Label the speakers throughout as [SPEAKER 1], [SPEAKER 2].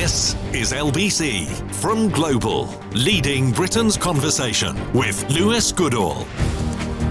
[SPEAKER 1] This is LBC from Global, leading Britain's conversation with Lewis Goodall.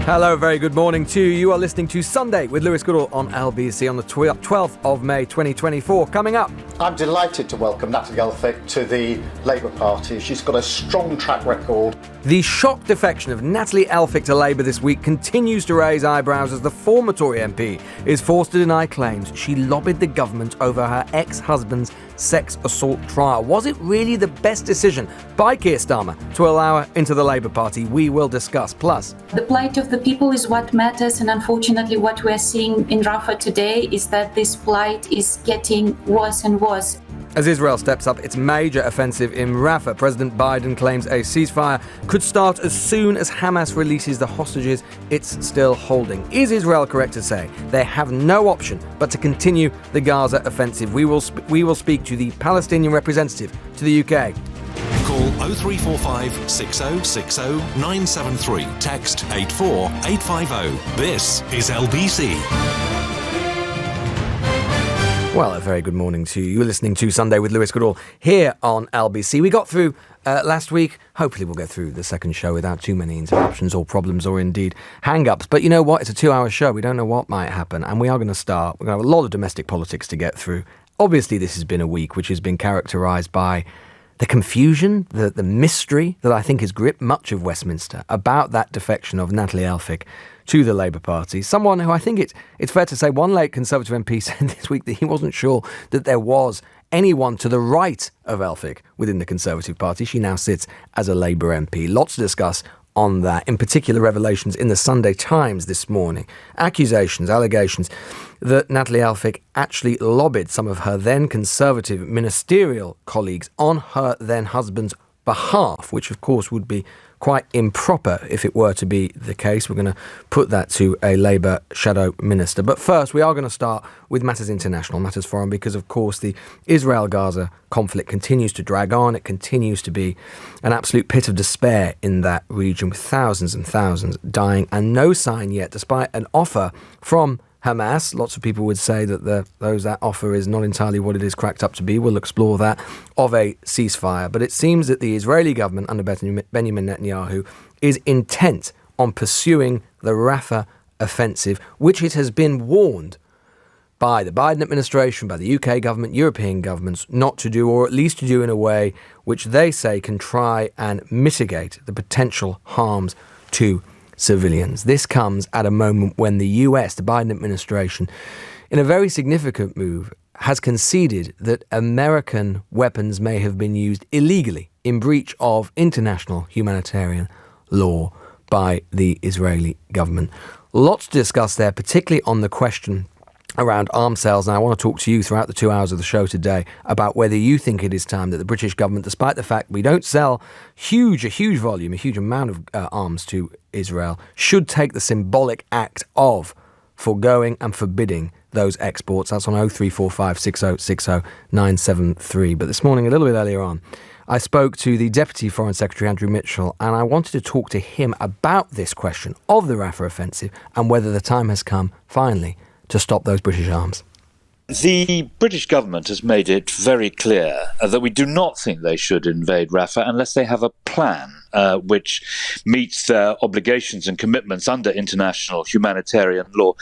[SPEAKER 2] Hello, very good morning to you. You are listening to Sunday with Lewis Goodall on LBC on the 12th of May 2024. Coming up.
[SPEAKER 3] I'm delighted to welcome Natalie Elphicke to the Labour Party. She's got a strong track record.
[SPEAKER 2] The shock defection of Natalie Elphicke to Labour this week continues to raise eyebrows as the former Tory MP is forced to deny claims she lobbied the government over her ex-husband's sex assault trial. Was it really the best decision by Keir Starmer to allow her into the Labour Party? We will discuss. Plus,
[SPEAKER 4] the plight of the people is what matters, and unfortunately what we're seeing in Rafah today is that this plight is getting worse and worse.
[SPEAKER 2] As Israel steps up its major offensive in Rafah, President Biden claims a ceasefire could start as soon as Hamas releases the hostages it's still holding. Is Israel correct to say they have no option but to continue the Gaza offensive? We will speak to the Palestinian representative to the UK.
[SPEAKER 1] Call 0345 6060 973. Text 84850. This is LBC.
[SPEAKER 2] Well, a very good morning to you. You're listening to Sunday with Lewis Goodall here on LBC. We got through last week. Hopefully we'll get through the second show without too many interruptions or problems or indeed hang-ups. But you know what? It's a 2-hour show. We don't know what might happen. And we are going to start. We're going to have a lot of domestic politics to get through. Obviously, this has been a week which has been characterised by the confusion, the mystery that I think has gripped much of Westminster about that defection of Natalie Elphicke to the Labour Party. Someone who I think it's fair to say one late Conservative MP said this week that he wasn't sure that there was anyone to the right of Elphicke within the Conservative Party. She now sits as a Labour MP. Lots to discuss on that, in particular revelations in the Sunday Times this morning. Accusations, allegations that Natalie Elphicke actually lobbied some of her then Conservative ministerial colleagues on her then husband's behalf, which of course would be quite improper if it were to be the case. We're going to put that to a Labour shadow minister. But first, we are going to start with matters international, matters foreign, because of course the Israel-Gaza conflict continues to drag on. It continues to be an absolute pit of despair in that region, with thousands and thousands dying and no sign yet, despite an offer from Hamas. Lots of people would say that that offer is not entirely what it is cracked up to be. We'll explore that, of a ceasefire. But it seems that the Israeli government under Benjamin Netanyahu is intent on pursuing the Rafah offensive, which it has been warned by the Biden administration, by the UK government, European governments not to do, or at least to do in a way which they say can try and mitigate the potential harms to civilians. This comes at a moment when the US, the Biden administration, in a very significant move, has conceded that American weapons may have been used illegally in breach of international humanitarian law by the Israeli government. Lots to discuss there, particularly on the question around arms sales. And I want to talk to you throughout the 2 hours of the show today about whether you think it is time that the British government, despite the fact we don't sell a huge amount of arms to Israel, should take the symbolic act of foregoing and forbidding those exports. That's on 0345 6060 973. But this morning, a little bit earlier on, I spoke to the Deputy Foreign Secretary, Andrew Mitchell, and I wanted to talk to him about this question of the Rafah offensive and whether the time has come, finally, to stop those British arms.
[SPEAKER 5] The British government has made it very clear that we do not think they should invade Rafah unless they have a plan which meets their obligations and commitments under international humanitarian law.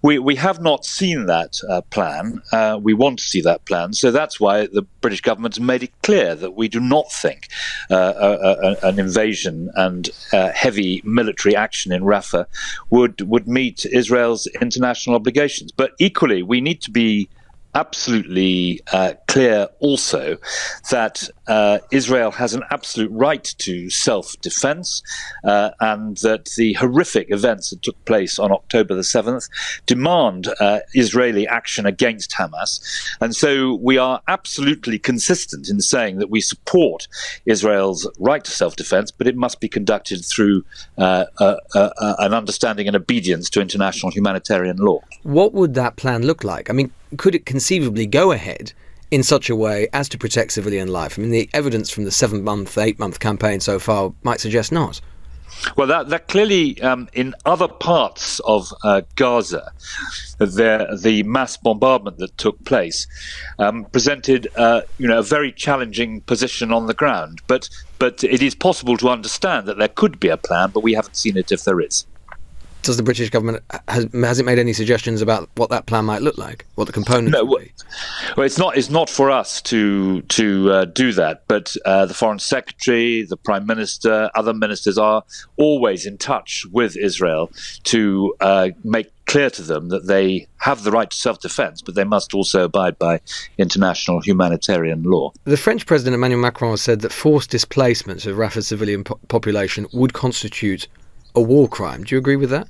[SPEAKER 5] We have not seen that plan. We want to see that plan. So that's why the British government has made it clear that we do not think an invasion and heavy military action in Rafah would meet Israel's international obligations. But equally, we need to be absolutely clear also that Israel has an absolute right to self-defense and that the horrific events that took place on October the 7th demand Israeli action against Hamas. And so we are absolutely consistent in saying that we support Israel's right to self-defense, but it must be conducted through an understanding and obedience to international humanitarian law.
[SPEAKER 2] What would that plan look like? I mean, could it conceivably go ahead in such a way as to protect civilian life? I mean, the evidence from the 7-month, 8-month campaign so far might suggest not.
[SPEAKER 5] Well, that clearly, in other parts of Gaza, the mass bombardment that took place presented, a very challenging position on the ground. But it is possible to understand that there could be a plan, but we haven't seen it if there is.
[SPEAKER 2] Does the British government has it made any suggestions about what that plan might look like, what the components would be?
[SPEAKER 5] Well, it's not for us to do that. But the Foreign Secretary, the Prime Minister, other ministers are always in touch with Israel to make clear to them that they have the right to self-defense, but they must also abide by international humanitarian law.
[SPEAKER 2] The French President Emmanuel Macron has said that forced displacements of Rafah's civilian population would constitute a war crime. Do you agree with that?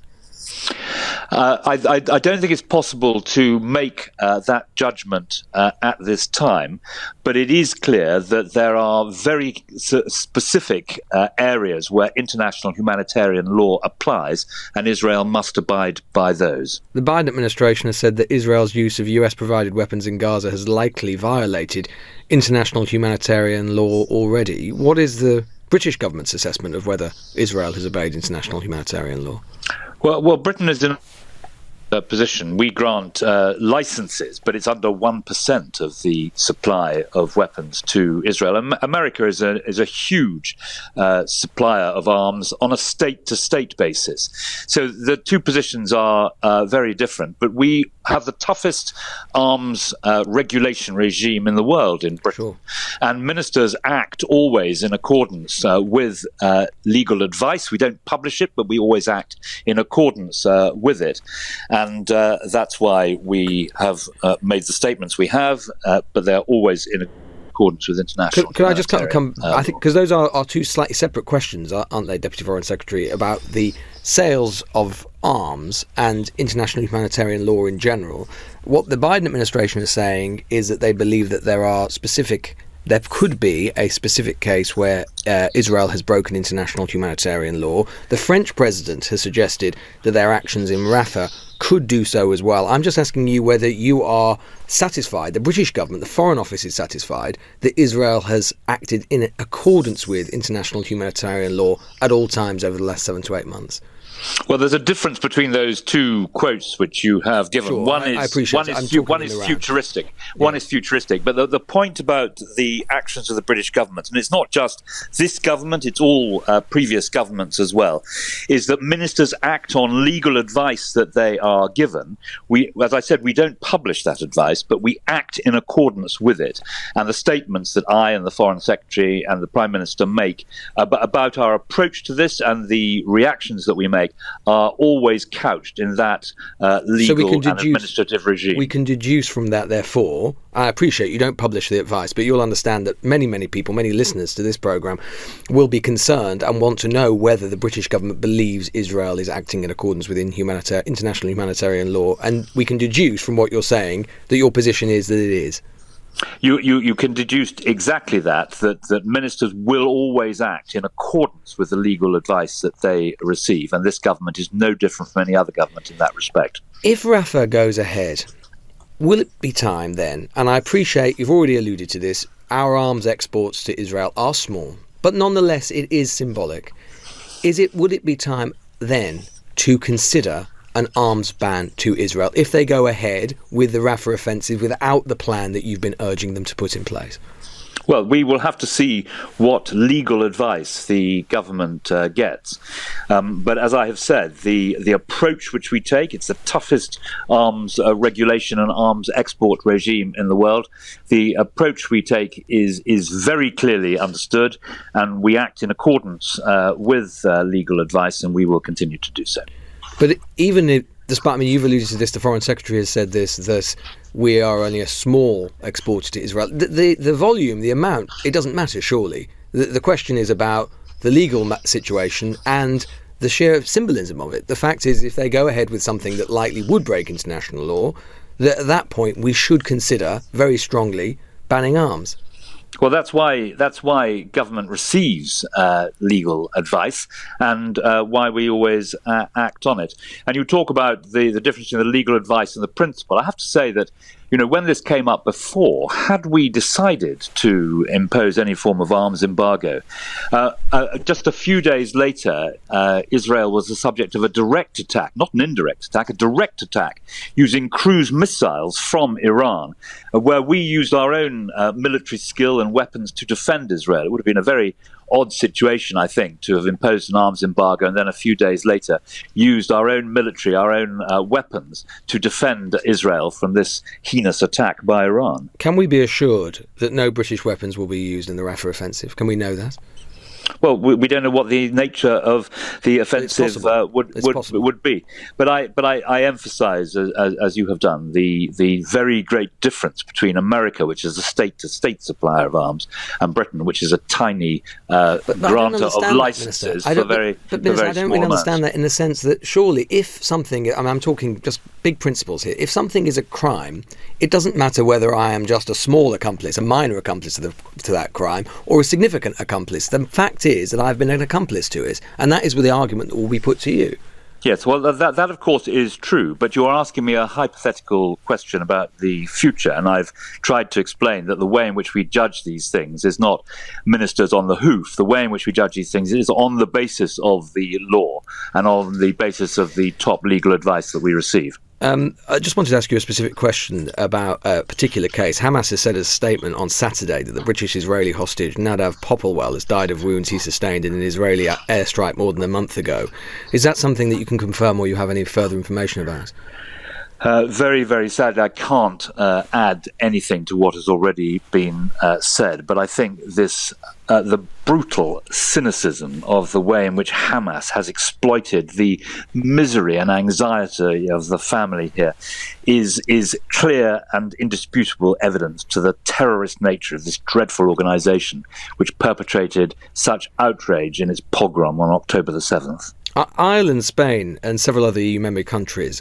[SPEAKER 5] I don't think it's possible to make that judgment at this time, but it is clear that there are very specific areas where international humanitarian law applies, and Israel must abide by those.
[SPEAKER 2] The Biden administration has said that Israel's use of US-provided weapons in Gaza has likely violated international humanitarian law already. What is the British government's assessment of whether Israel has obeyed international humanitarian law?
[SPEAKER 5] Well, Britain is in a position. We grant licenses, but it's under 1% of the supply of weapons to Israel. America is a huge supplier of arms on a state-to-state basis. So the two positions are very different, but we have the toughest arms regulation regime in the world in Britain.
[SPEAKER 2] Sure.
[SPEAKER 5] And ministers act always in accordance with legal advice. We don't publish it, but we always act in accordance with it. And that's why we have made the statements we have, but they're always in accordance with international.
[SPEAKER 2] Could I just come? I think because those are two slightly separate questions, aren't they, Deputy Foreign Secretary, about the sales of arms and international humanitarian law in general. What the Biden administration is saying is that they believe that there could be a specific case where Israel has broken international humanitarian law. The French president has suggested that their actions in Rafah could do so as well. I'm just asking you whether you are satisfied, the British government, the Foreign Office is satisfied, that Israel has acted in accordance with international humanitarian law at all times over the last 7 to 8 months.
[SPEAKER 5] Well, there's a difference between those two quotes which you have given.
[SPEAKER 2] Sure,
[SPEAKER 5] one is futuristic.
[SPEAKER 2] Yeah.
[SPEAKER 5] One is futuristic. But the point about the actions of the British government, and it's not just this government, it's all previous governments as well, is that ministers act on legal advice that they are given. As I said, we don't publish that advice, but we act in accordance with it. And the statements that I and the Foreign Secretary and the Prime Minister make about our approach to this and the reactions that we make are always couched in that legal and administrative regime.
[SPEAKER 2] We can deduce from that, therefore, I appreciate you don't publish the advice, but you'll understand that many people, many listeners to this programme will be concerned and want to know whether the British government believes Israel is acting in accordance with international humanitarian law. And we can deduce from what you're saying that your position is that it is.
[SPEAKER 5] You can deduce exactly that ministers will always act in accordance with the legal advice that they receive, and this government is no different from any other government in that respect.
[SPEAKER 2] If Rafah goes ahead, will it be time then, and I appreciate you've already alluded to this, our arms exports to Israel are small, but nonetheless it is symbolic. Would it be time then to consider an arms ban to Israel if they go ahead with the Rafah offensive without the plan that you've been urging them to put in place?
[SPEAKER 5] Well, we will have to see what legal advice the government gets. But as I have said, the approach which we take, it's the toughest arms regulation and arms export regime in the world. The approach we take is very clearly understood, and we act in accordance with legal advice, and we will continue to do so.
[SPEAKER 2] But despite, you've alluded to this, the Foreign Secretary has said this, that we are only a small exporter to Israel. The volume, the amount, it doesn't matter, surely. The question is about the legal situation and the sheer symbolism of it. The fact is, if they go ahead with something that likely would break international law, that at that point we should consider very strongly banning arms.
[SPEAKER 5] Well, that's why government receives legal advice, and why we always act on it. And you talk about the difference in the legal advice and the principle. I have to say that, when this came up before, had we decided to impose any form of arms embargo, just a few days later, Israel was the subject of a direct attack, not an indirect attack, a direct attack using cruise missiles from Iran, where we used our own military skill and weapons to defend Israel. It would have been a very odd situation, I think, to have imposed an arms embargo and then a few days later used our own military, our own weapons to defend Israel from this heinous attack by Iran.
[SPEAKER 2] Can we be assured that no British weapons will be used in the Rafah offensive? Can we know that?
[SPEAKER 5] Well, we don't know what the nature of the offensive would be, but I emphasise, as you have done, the very great difference between America, which is a state-to-state supplier of arms, and Britain, which is a tiny grantor of licenses for very small amounts. I don't really understand that in the sense that surely, if something, I'm talking just big principles here, if something is a crime, it doesn't matter whether I am just a small accomplice, a minor accomplice to that crime, or a significant accomplice. The fact is that I've been an accomplice to it, and that is the argument that will be put to you. Yes, well, that of course is true, but you are asking me a hypothetical question about the future, and I've tried to explain that the way in which we judge these things is not ministers on the hoof. The way in which we judge these things is on the basis of the law and on the basis of the top legal advice that we receive.
[SPEAKER 2] I just wanted to ask you a specific question about a particular case. Hamas has said in a statement on Saturday that the British-Israeli hostage Nadav Popplewell has died of wounds he sustained in an Israeli airstrike more than a month ago. Is that something that you can confirm or you have any further information about?
[SPEAKER 5] Very, very sadly, I can't add anything to what has already been said, but I think the brutal cynicism of the way in which Hamas has exploited the misery and anxiety of the family here is clear and indisputable evidence to the terrorist nature of this dreadful organisation, which perpetrated such outrage in its pogrom on October the 7th.
[SPEAKER 2] Ireland, Spain and several other EU member countries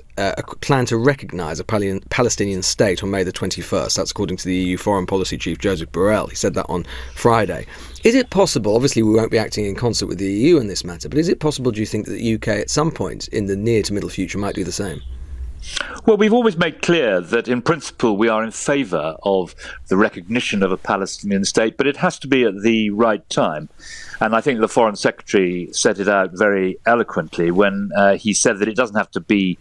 [SPEAKER 2] plan to recognise a Palestinian state on May the 21st. That's according to the EU Foreign Policy Chief Joseph Borrell. He said that on Friday. Is it possible, obviously we won't be acting in concert with the EU in this matter, but is it possible, do you think, that the UK at some point in the near to middle future might do the same?
[SPEAKER 5] Well, we've always made clear that in principle we are in favour of the recognition of a Palestinian state, but it has to be at the right time. And I think the Foreign Secretary set it out very eloquently when he said that it doesn't have to be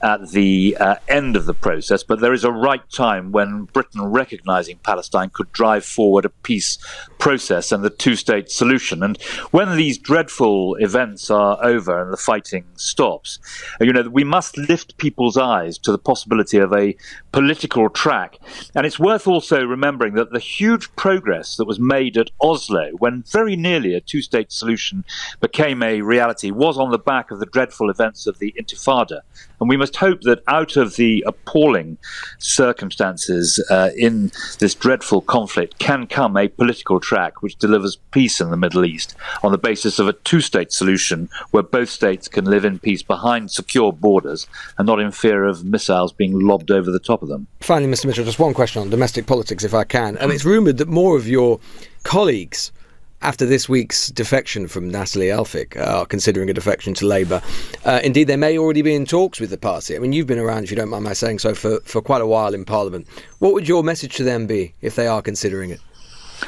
[SPEAKER 5] at the end of the process, but there is a right time when Britain recognising Palestine could drive forward a peace process and the two-state solution. And when these dreadful events are over and the fighting stops, we must lift people's eyes to the possibility of a political track. And it's worth also remembering that the huge progress that was made at Oslo, when very nearly a two-state solution became a reality, was on the back of the dreadful events of the Intifada. And we must hope that out of the appalling circumstances in this dreadful conflict can come a political track which delivers peace in the Middle East on the basis of a two-state solution where both states can live in peace behind secure borders and not in fear of missiles being lobbed over the top of them.
[SPEAKER 2] Finally, Mr. Mitchell, just one question on domestic politics, if I can. It's rumoured that more of your colleagues after this week's defection from Natalie Elphicke are considering a defection to Labour. Indeed, they may already be in talks with the party. I mean, you've been around, if you don't mind my saying so, for quite a while in Parliament. What would your message to them be if they are considering it?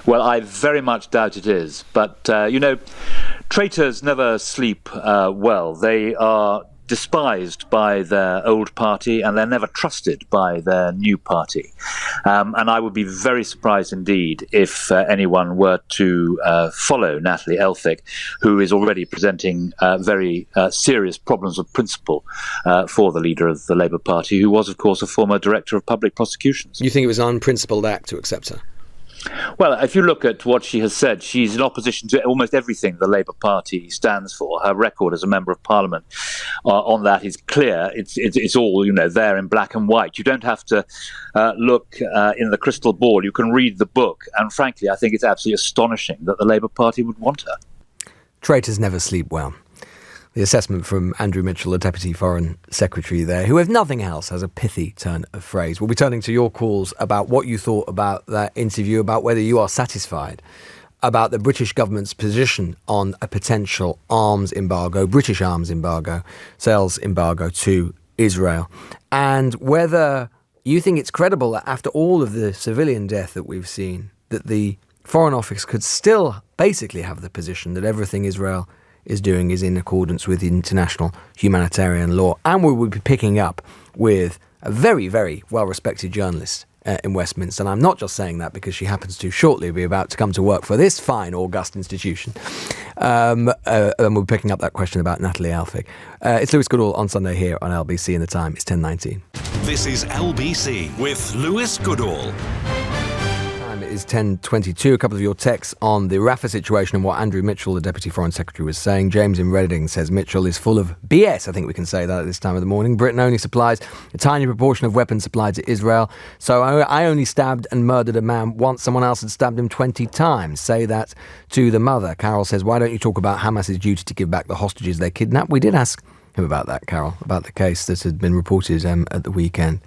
[SPEAKER 5] Well, I very much doubt it is. But, traitors never sleep well. They are despised by their old party and they're never trusted by their new party. And I would be very surprised indeed if anyone were to follow Natalie Elphicke, who is already presenting very serious problems of principle for the leader of the Labour Party, who was, of course, a former director of public prosecutions.
[SPEAKER 2] You think it was an unprincipled act to accept her?
[SPEAKER 5] Well, if you look at what she has said, she's in opposition to almost everything the Labour Party stands for. Her record as a Member of Parliament on that is clear. It's all, there in black and white. You don't have to look in the crystal ball. You can read the book. And frankly, I think it's absolutely astonishing that the Labour Party would want her.
[SPEAKER 2] Traitors never sleep well. The assessment from Andrew Mitchell, the Deputy Foreign Secretary there, who, if nothing else, has a pithy turn of phrase. We'll be turning to your calls about what you thought about that interview, about whether you are satisfied about the British government's position on a potential arms embargo, British arms embargo, sales embargo to Israel, and whether you think it's credible that after all of the civilian death that we've seen, that the Foreign Office could still basically have the position that everything Israel is doing is in accordance with international humanitarian law, and we would be picking up with a very, very well-respected journalist in Westminster. And I'm not just saying that because she happens to shortly be about to come to work for this fine, august institution. And we're picking up that question about Natalie Alfig. It's Lewis Goodall on Sunday here on LBC, and the time is 10:19.
[SPEAKER 1] This is LBC with Lewis Goodall.
[SPEAKER 2] It is 10:22. A couple of your texts on the Rafah situation and what Andrew Mitchell, the Deputy Foreign Secretary, was saying. James in Reading says Mitchell is full of BS. I think we can say that at this time of the morning. Britain only supplies a tiny proportion of weapons supplied to Israel. So I only stabbed and murdered a man once. Someone else had stabbed him 20 times. Say that to the mother. Carol says, why don't you talk about Hamas's duty to give back the hostages they kidnapped? We did ask him about that, Carol, about the case that had been reported at the weekend.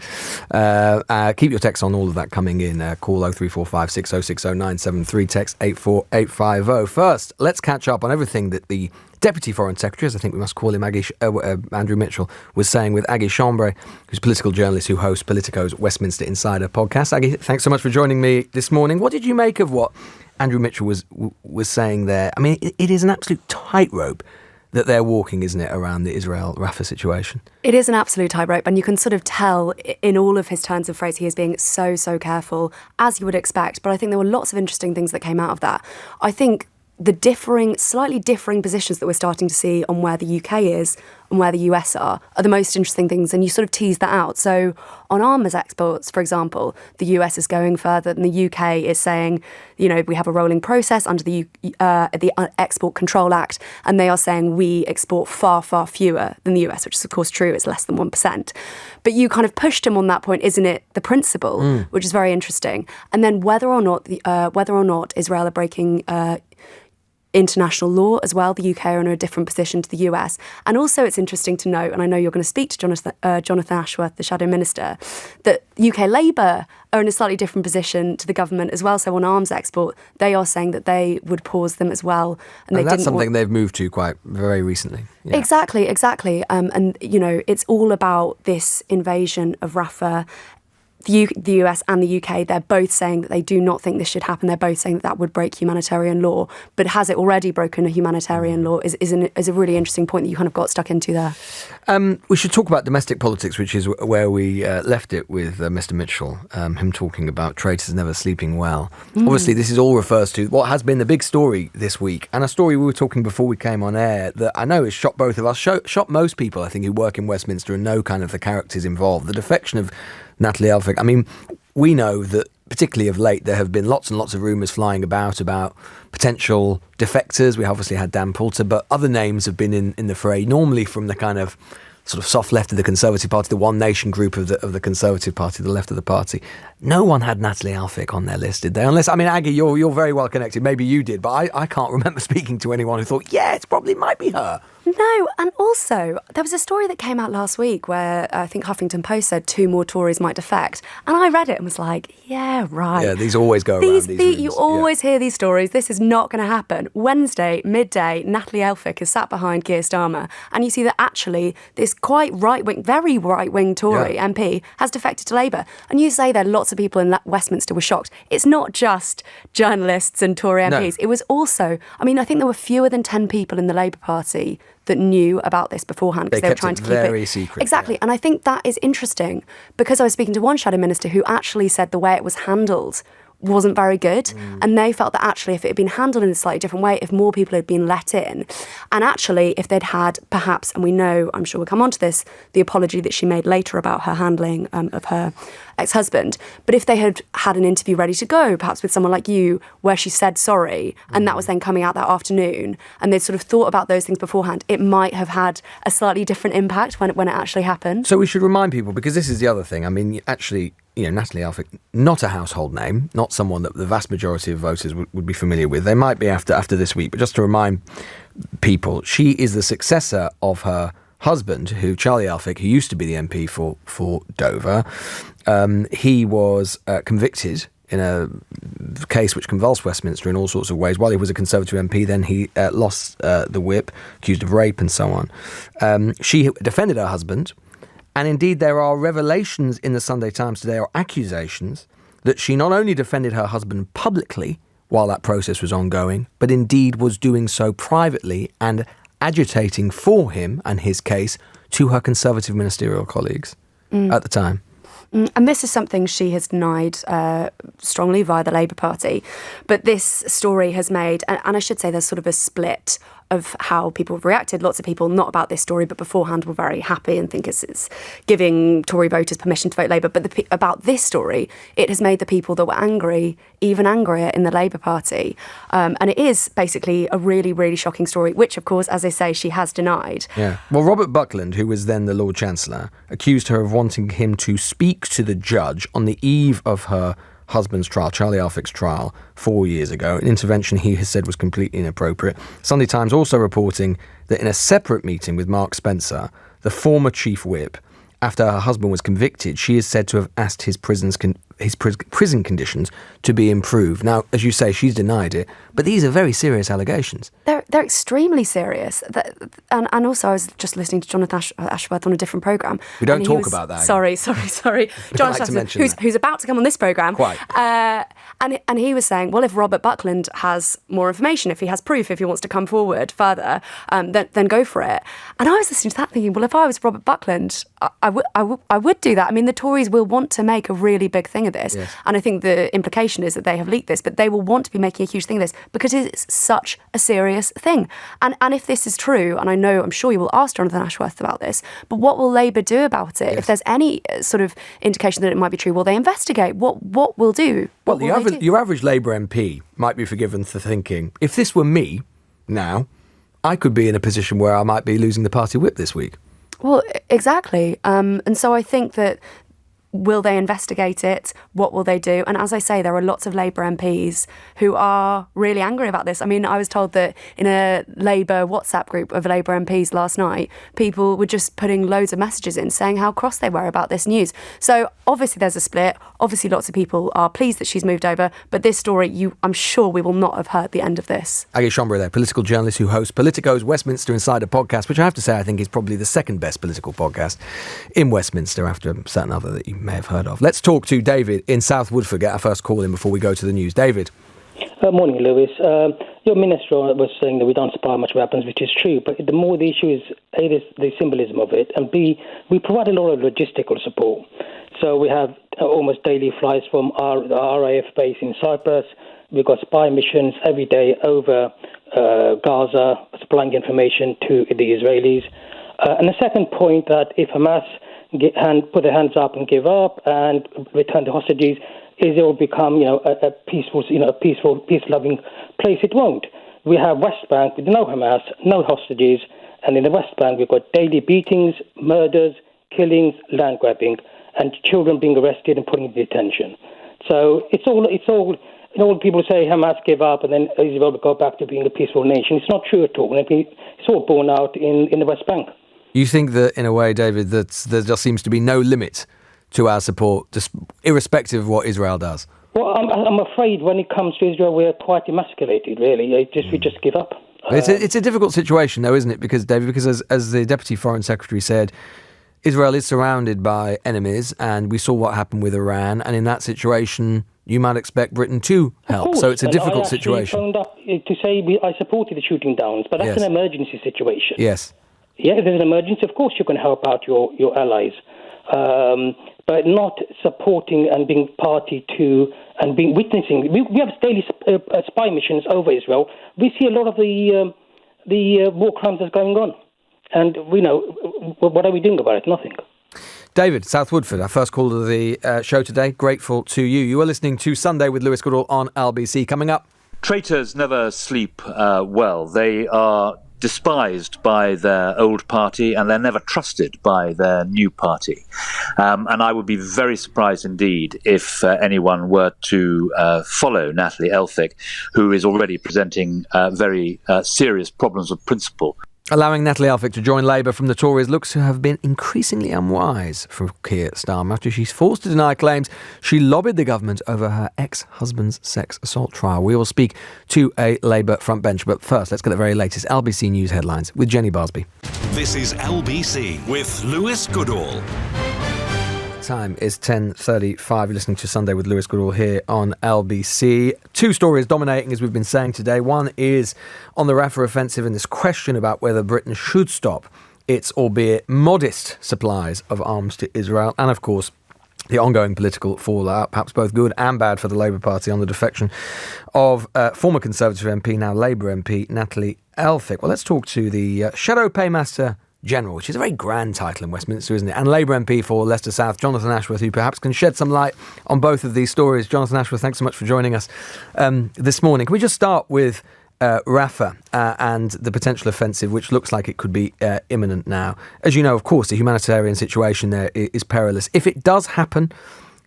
[SPEAKER 2] Keep your texts on, all of that coming in. Call 0345 6060 973, text 84850. First, let's catch up on everything that the Deputy Foreign Secretary, as I think we must call him, Andrew Mitchell, was saying with Aggie Chambre, who's a political journalist who hosts Politico's Westminster Insider podcast. Aggie, thanks so much for joining me this morning. What did you make of what Andrew Mitchell was saying there? I mean, it is an absolute tightrope that they're walking, isn't it, around the Israel-Rafah situation?
[SPEAKER 6] It is an absolute tightrope, and you can sort of tell in all of his turns of phrase he is being so careful, as you would expect. But I think there were lots of interesting things that came out of that. I think the slightly differing positions that we're starting to see on where the UK is and where the US are the most interesting things, and you sort of tease that out. So on arms exports, for example, the US is going further than the UK is saying, you know, we have a rolling process under the Export Control Act, and they are saying we export far fewer than the US, which is of course true. It's less than 1%. But you kind of pushed him on that point, isn't it? The principle, which is very interesting. And then whether or not Israel are breaking international law as well. The UK are in a different position to the US. And also it's interesting to note, and I know you're going to speak to Jonathan Ashworth, the Shadow Minister, that UK Labour are in a slightly different position to the government as well. So on arms export, they are saying that they would pause them as well.
[SPEAKER 2] And that's something they've moved to quite very recently. Yeah.
[SPEAKER 6] Exactly. And, you know, it's all about this invasion of Rafah. The US and the UK, they're both saying that they do not think this should happen. They're both saying that would break humanitarian law. But has it already broken a humanitarian law is a really interesting point that you kind of got stuck into there.
[SPEAKER 2] We should talk about domestic politics, which is where we left it with Mr. Mitchell, him talking about traitors never sleeping well. Obviously, this is all refers to what has been the big story this week, and a story we were talking before we came on air that I know has shocked both of us, shocked most people, I think, who work in Westminster and know kind of the characters involved. The defection of Natalie Alfig. I mean, we know that particularly of late there have been lots and lots of rumours flying about potential defectors. We obviously had Dan Poulter, but other names have been in the fray, normally from the kind of sort of soft left of the Conservative Party, the One Nation group of the Conservative Party, the left of the party. No one had Natalie Alfig on their list, did they? Unless, I mean, Aggie, you're very well connected. Maybe you did, but I can't remember speaking to anyone who thought, yeah, it probably might be her.
[SPEAKER 6] No, and also, there was a story that came out last week where I think Huffington Post said 2 more Tories might defect. And I read it and was like, yeah, right.
[SPEAKER 2] Yeah, these always go around these
[SPEAKER 6] you always hear these stories. This is not going to happen. Wednesday, midday, Natalie Alfig is sat behind Keir Starmer. And you see that actually this quite right-wing, very right-wing Tory MP has defected to Labour. And you say that lots of people in Westminster were shocked. It's not just journalists and Tory MPs. No. It was also, I mean, I think there were fewer than 10 people in the Labour Party that knew about this beforehand because they were trying to keep it
[SPEAKER 2] very secret.
[SPEAKER 6] Exactly. Yeah. And I think that is interesting because I was speaking to one shadow minister who actually said the way it was handled wasn't very good. And they felt that actually if it had been handled in a slightly different way, if more people had been let in, and actually if they'd had perhaps, and we know, I'm sure we'll come on to this, the apology that she made later about her handling of her ex-husband, but if they had had an interview ready to go, perhaps with someone like you, where she said sorry, and that was then coming out that afternoon, and they'd sort of thought about those things beforehand, it might have had a slightly different impact when it actually happened.
[SPEAKER 2] So we should remind people, because this is the other thing, I mean, actually, you know, Natalie Alfig, not a household name, not someone that the vast majority of voters would be familiar with. They might be after this week, but just to remind people, she is the successor of her husband, Charlie Alfig, who used to be the MP for Dover. He was convicted in a case which convulsed Westminster in all sorts of ways. While he was a Conservative MP, then he lost the whip, accused of rape and so on. She defended her husband, And indeed, there are revelations in the Sunday Times today, or accusations, that she not only defended her husband publicly while that process was ongoing, but indeed was doing so privately and agitating for him and his case to her Conservative ministerial colleagues at the time.
[SPEAKER 6] And this is something she has denied strongly via the Labour Party. But this story has made, and I should say there's sort of a split of how people have reacted. Lots of people, not about this story, but beforehand, were very happy and think it's giving Tory voters permission to vote Labour. But about this story, it has made the people that were angry even angrier in the Labour Party. And it is basically a really, really shocking story, which, of course, as I say, she has denied.
[SPEAKER 2] Yeah. Well, Robert Buckland, who was then the Lord Chancellor, accused her of wanting him to speak to the judge on the eve of her husband's trial, Charlie Alfick's trial, 4 years ago, an intervention he has said was completely inappropriate. Sunday Times also reporting that in a separate meeting with Mark Spencer, the former chief whip, after her husband was convicted, she is said to have asked his prison conditions to be improved. Now, as you say, she's denied it, but these are very serious allegations.
[SPEAKER 6] They're extremely serious. And also, I was just listening to Jonathan Ashworth on a different programme.
[SPEAKER 2] We don't talk about that.
[SPEAKER 6] Sorry. Jonathan Ashworth, who's about to come on this programme.
[SPEAKER 2] Quite.
[SPEAKER 6] And he was saying, well, if Robert Buckland has more information, if he has proof, if he wants to come forward further, then go for it. And I was listening to that thinking, well, if I was Robert Buckland, I would do that. I mean, the Tories will want to make a really big thing of this. Yes. And I think the implication is that they have leaked this, but they will want to be making a huge thing of this because it's such a serious thing. And if this is true, and I'm sure you will ask Jonathan Ashworth about this, but what will Labour do about it? Yes. If there's any sort of indication that it might be true, will they investigate? What will do?
[SPEAKER 2] Well, your average Labour MP might be forgiven for thinking, if this were me now, I could be in a position where I might be losing the party whip this week.
[SPEAKER 6] Well, exactly. And so I think that, will they investigate it? What will they do? And as I say, there are lots of Labour MPs who are really angry about this. I mean, I was told that in a Labour WhatsApp group of Labour MPs last night, people were just putting loads of messages in saying how cross they were about this news. So obviously there's a split. Obviously lots of people are pleased that she's moved over. But this story, I'm sure we will not have heard the end of this.
[SPEAKER 2] Aggie Chambre there, political journalist who hosts Politico's Westminster Insider podcast, which I have to say I think is probably the second best political podcast in Westminster after a certain other that you may have heard of. Let's talk to David in South Woodford, get our first call in before we go to the news. David.
[SPEAKER 7] Morning, Lewis. Your minister was saying that we don't supply much weapons, which is true, but the more the issue is, A, the symbolism of it, and B, we provide a lot of logistical support. So we have almost daily flights from the RAF base in Cyprus. We've got spy missions every day over Gaza, supplying information to the Israelis. And the second point, that if Hamas put their hands up and give up and return the hostages, is it will become, a peaceful, peace-loving place? It won't. We have West Bank with no Hamas, no hostages, and in the West Bank we've got daily beatings, murders, killings, land grabbing, and children being arrested and put in detention. So it's all. People say Hamas give up and then Israel will go back to being a peaceful nation. It's not true at all. It's all borne out in the West Bank.
[SPEAKER 2] You think that, in a way, David, that there just seems to be no limit to our support, just irrespective of what Israel does?
[SPEAKER 7] Well, I'm afraid when it comes to Israel, we're quite emasculated, really. We just give up.
[SPEAKER 2] It's a difficult situation, though, isn't it? Because, David, as the Deputy Foreign Secretary said, Israel is surrounded by enemies, and we saw what happened with Iran, and in that situation, you might expect Britain to help. So it's a difficult situation. I phoned up
[SPEAKER 7] to say I supported the shooting downs, but that's an emergency situation.
[SPEAKER 2] Yes.
[SPEAKER 7] Yeah, if there's an emergency, of course you can help out your allies. But not supporting and being party to and being witnessing. We have daily spy missions over Israel. We see a lot of the war crimes that's going on. And we know, what are we doing about it? Nothing.
[SPEAKER 2] David, South Woodford, our first call to the show today. Grateful to you. You are listening to Sunday with Lewis Goodall on LBC. Coming up.
[SPEAKER 5] Traitors never sleep well. They are despised by their old party and they're never trusted by their new party. And I would be very surprised indeed if anyone were to follow Natalie Elphicke, who is already presenting very serious problems of principle.
[SPEAKER 2] Allowing Natalie Elphicke to join Labour from the Tories looks to have been increasingly unwise from Keir Starmer after she's forced to deny claims she lobbied the government over her ex-husband's sex assault trial. We will speak to a Labour frontbench, but first let's get the very latest LBC News headlines with Jenny Barsby.
[SPEAKER 1] This is LBC with Lewis Goodall.
[SPEAKER 2] Time is 10:35. You're listening to Sunday with Lewis Goodall here on LBC. Two stories dominating, as we've been saying today. One is on the Rafah offensive and this question about whether Britain should stop its, albeit modest, supplies of arms to Israel. And, of course, the ongoing political fallout, perhaps both good and bad for the Labour Party, on the defection of former Conservative MP, now Labour MP, Natalie Elphicke. Well, let's talk to the Shadow Paymaster General, which is a very grand title in Westminster, isn't it? And Labour MP for Leicester South, Jonathan Ashworth, who perhaps can shed some light on both of these stories. Jonathan Ashworth, thanks so much for joining us this morning. Can we just start with Rafah and the potential offensive, which looks like it could be imminent now? As you know, of course, the humanitarian situation there is perilous. If it does happen,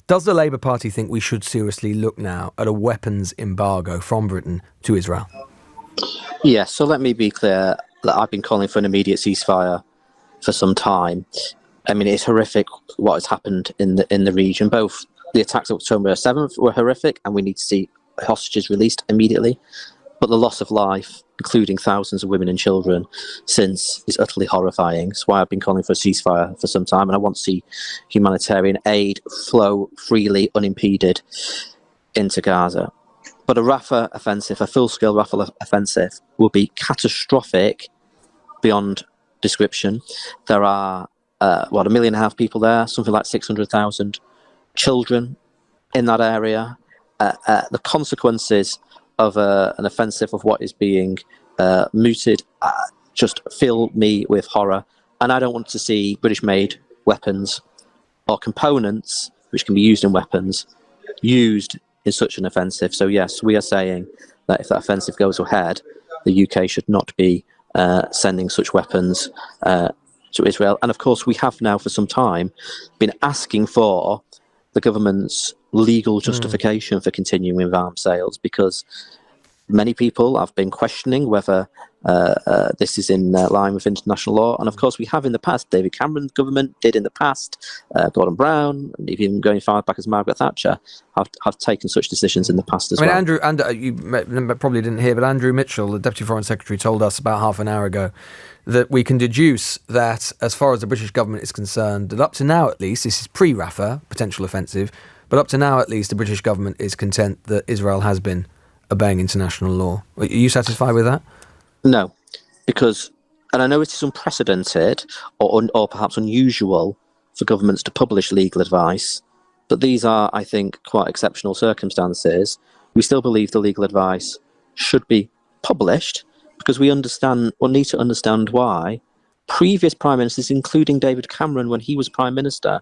[SPEAKER 2] does the Labour Party think we should seriously look now at a weapons embargo from Britain to Israel?
[SPEAKER 8] Yes, so let me be clear that I've been calling for an immediate ceasefire for some time. I mean, it's horrific what has happened in the region. Both the attacks of October 7th were horrific, and we need to see hostages released immediately. But the loss of life, including thousands of women and children, since is utterly horrifying. That's why I've been calling for a ceasefire for some time, and I want to see humanitarian aid flow freely, unimpeded, into Gaza. But a Rafah offensive, a full-scale Rafah offensive, will be catastrophic beyond description. There are, 1.5 million people there, something like 600,000 children in that area. The consequences of an offensive of what is being mooted just fill me with horror. And I don't want to see British-made weapons or components, which can be used in weapons, used in such an offensive. So yes, we are saying that if that offensive goes ahead, the UK should not be sending such weapons to Israel. And of course, we have now for some time been asking for the government's legal justification for continuing with arms sales, because many people have been questioning whether this is in line with international law. And of course, we have in the past, David Cameron's government did in the past, Gordon Brown, and even going far back as Margaret Thatcher, have taken such decisions in the past as well.
[SPEAKER 2] Andrew, you probably didn't hear, but Andrew Mitchell, the Deputy Foreign Secretary, told us about half an hour ago that we can deduce that, as far as the British government is concerned, that up to now at least, this is pre-Rafah, potential offensive, but up to now at least, the British government is content that Israel has been obeying international law. Are you satisfied with that?
[SPEAKER 8] No, because, and I know it is unprecedented or perhaps unusual for governments to publish legal advice, but these are, I think, quite exceptional circumstances. We still believe the legal advice should be published because we understand, or need to understand, why previous Prime Ministers, including David Cameron when he was Prime Minister,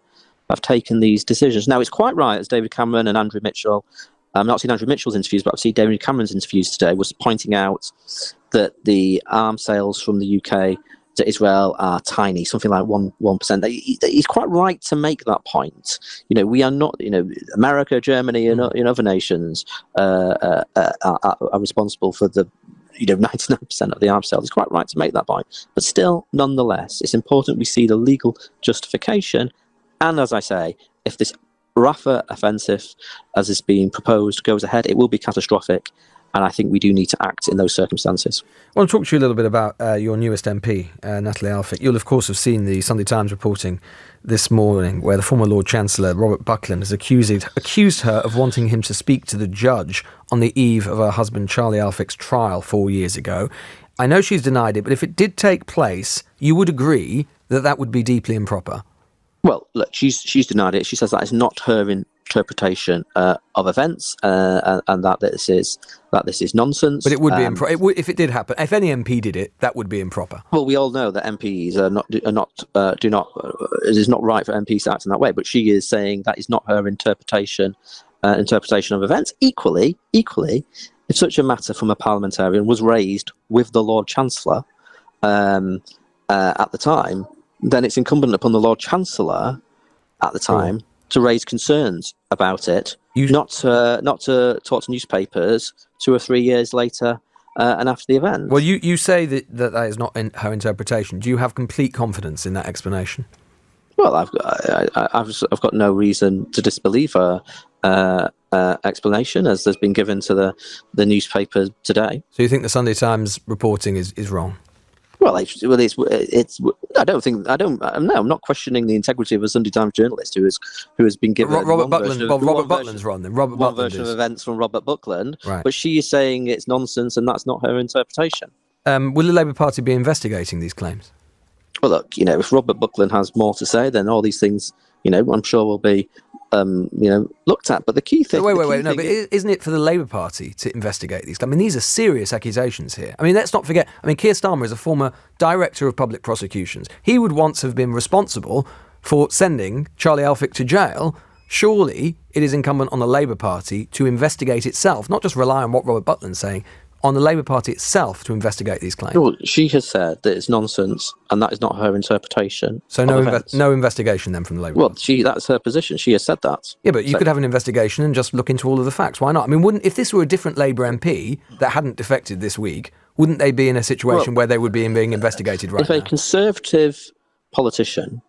[SPEAKER 8] have taken these decisions. Now, it's quite right, as David Cameron and Andrew Mitchell, I've not seen Andrew Mitchell's interviews, but I've seen David Cameron's interviews today, was pointing out that the arms sales from the UK to Israel are tiny, something like 1%. He's quite right to make that point. You know, we are not, America, Germany, and other nations are responsible for the 99% of the arms sales. It's quite right to make that point. But still, nonetheless, it's important we see the legal justification. And as I say, if this Rafah offensive, as is being proposed, goes ahead, it will be catastrophic, and I think we do need to act in those circumstances.
[SPEAKER 2] I want to talk to you a little bit about your newest MP, Natalie Elphicke. You'll, of course, have seen the Sunday Times reporting this morning where the former Lord Chancellor, Robert Buckland, has accused her of wanting him to speak to the judge on the eve of her husband Charlie Elphicke's trial 4 years ago. I know she's denied it, but if it did take place, you would agree that that would be deeply improper.
[SPEAKER 8] Well, look, she's denied it. She says that is not her interpretation of events, and that this is nonsense.
[SPEAKER 2] But it would be improper if it did happen. If any MP did it, that would be improper.
[SPEAKER 8] Well, we all know that MPs it is not right for MPs to act in that way. But she is saying that is not her interpretation of events. Equally, if such a matter from a parliamentarian was raised with the Lord Chancellor at the time, then it's incumbent upon the Lord Chancellor at the time to raise concerns about it, not to talk to newspapers 2 or 3 years later and after the event.
[SPEAKER 2] Well, you say that is not in her interpretation. Do you have complete confidence in that explanation?
[SPEAKER 8] Well, I've got no reason to disbelieve her explanation as there's been given to the newspaper today.
[SPEAKER 2] So you think the Sunday Times reporting is wrong?
[SPEAKER 8] Well, it's. I'm not questioning the integrity of a Sunday Times journalist who has been given
[SPEAKER 2] Robert Buckland. Robert Buckland's wrong. Then one
[SPEAKER 8] version of events from Robert Buckland,
[SPEAKER 2] right.
[SPEAKER 8] But she is saying it's nonsense, and that's not her interpretation.
[SPEAKER 2] Will the Labour Party be investigating these claims?
[SPEAKER 8] Well, look, if Robert Buckland has more to say, then all these things, I'm sure will be, looked at. But the key thing...
[SPEAKER 2] Wait, no, but isn't it for the Labour Party to investigate these? I mean, these are serious accusations here. I mean, let's not forget, Keir Starmer is a former Director of Public Prosecutions. He would once have been responsible for sending Charlie Elphick to jail. Surely it is incumbent on the Labour Party to investigate itself, not just rely on what Robert Buckland's saying, on the Labour Party itself to investigate these claims.
[SPEAKER 8] Well, she has said that it's nonsense, and that is not her interpretation.
[SPEAKER 2] So no investigation then from the Labour
[SPEAKER 8] Well,
[SPEAKER 2] Party?
[SPEAKER 8] that's her position. She has said that.
[SPEAKER 2] Yeah, but you could have an investigation and just look into all of the facts. Why not? I mean, if this were a different Labour MP that hadn't defected this week, wouldn't they be in a situation where they would be being investigated right now?
[SPEAKER 8] If a Conservative politician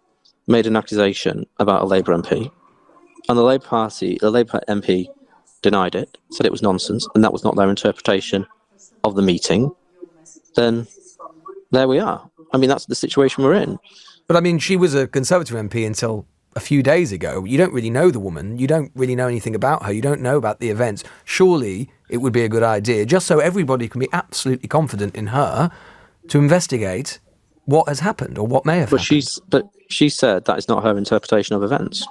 [SPEAKER 8] made an accusation about a Labour MP, and the Labour MP denied it, said it was nonsense, and that was not their interpretation of the meeting, then there we are. I mean, that's the situation we're in.
[SPEAKER 2] But I mean, she was a Conservative MP until a few days ago. You don't really know the woman. You don't really know anything about her. You don't know about the events. Surely it would be a good idea, just so everybody can be absolutely confident in her, to investigate what has happened or what may have happened.
[SPEAKER 8] But she said that is not her interpretation of events.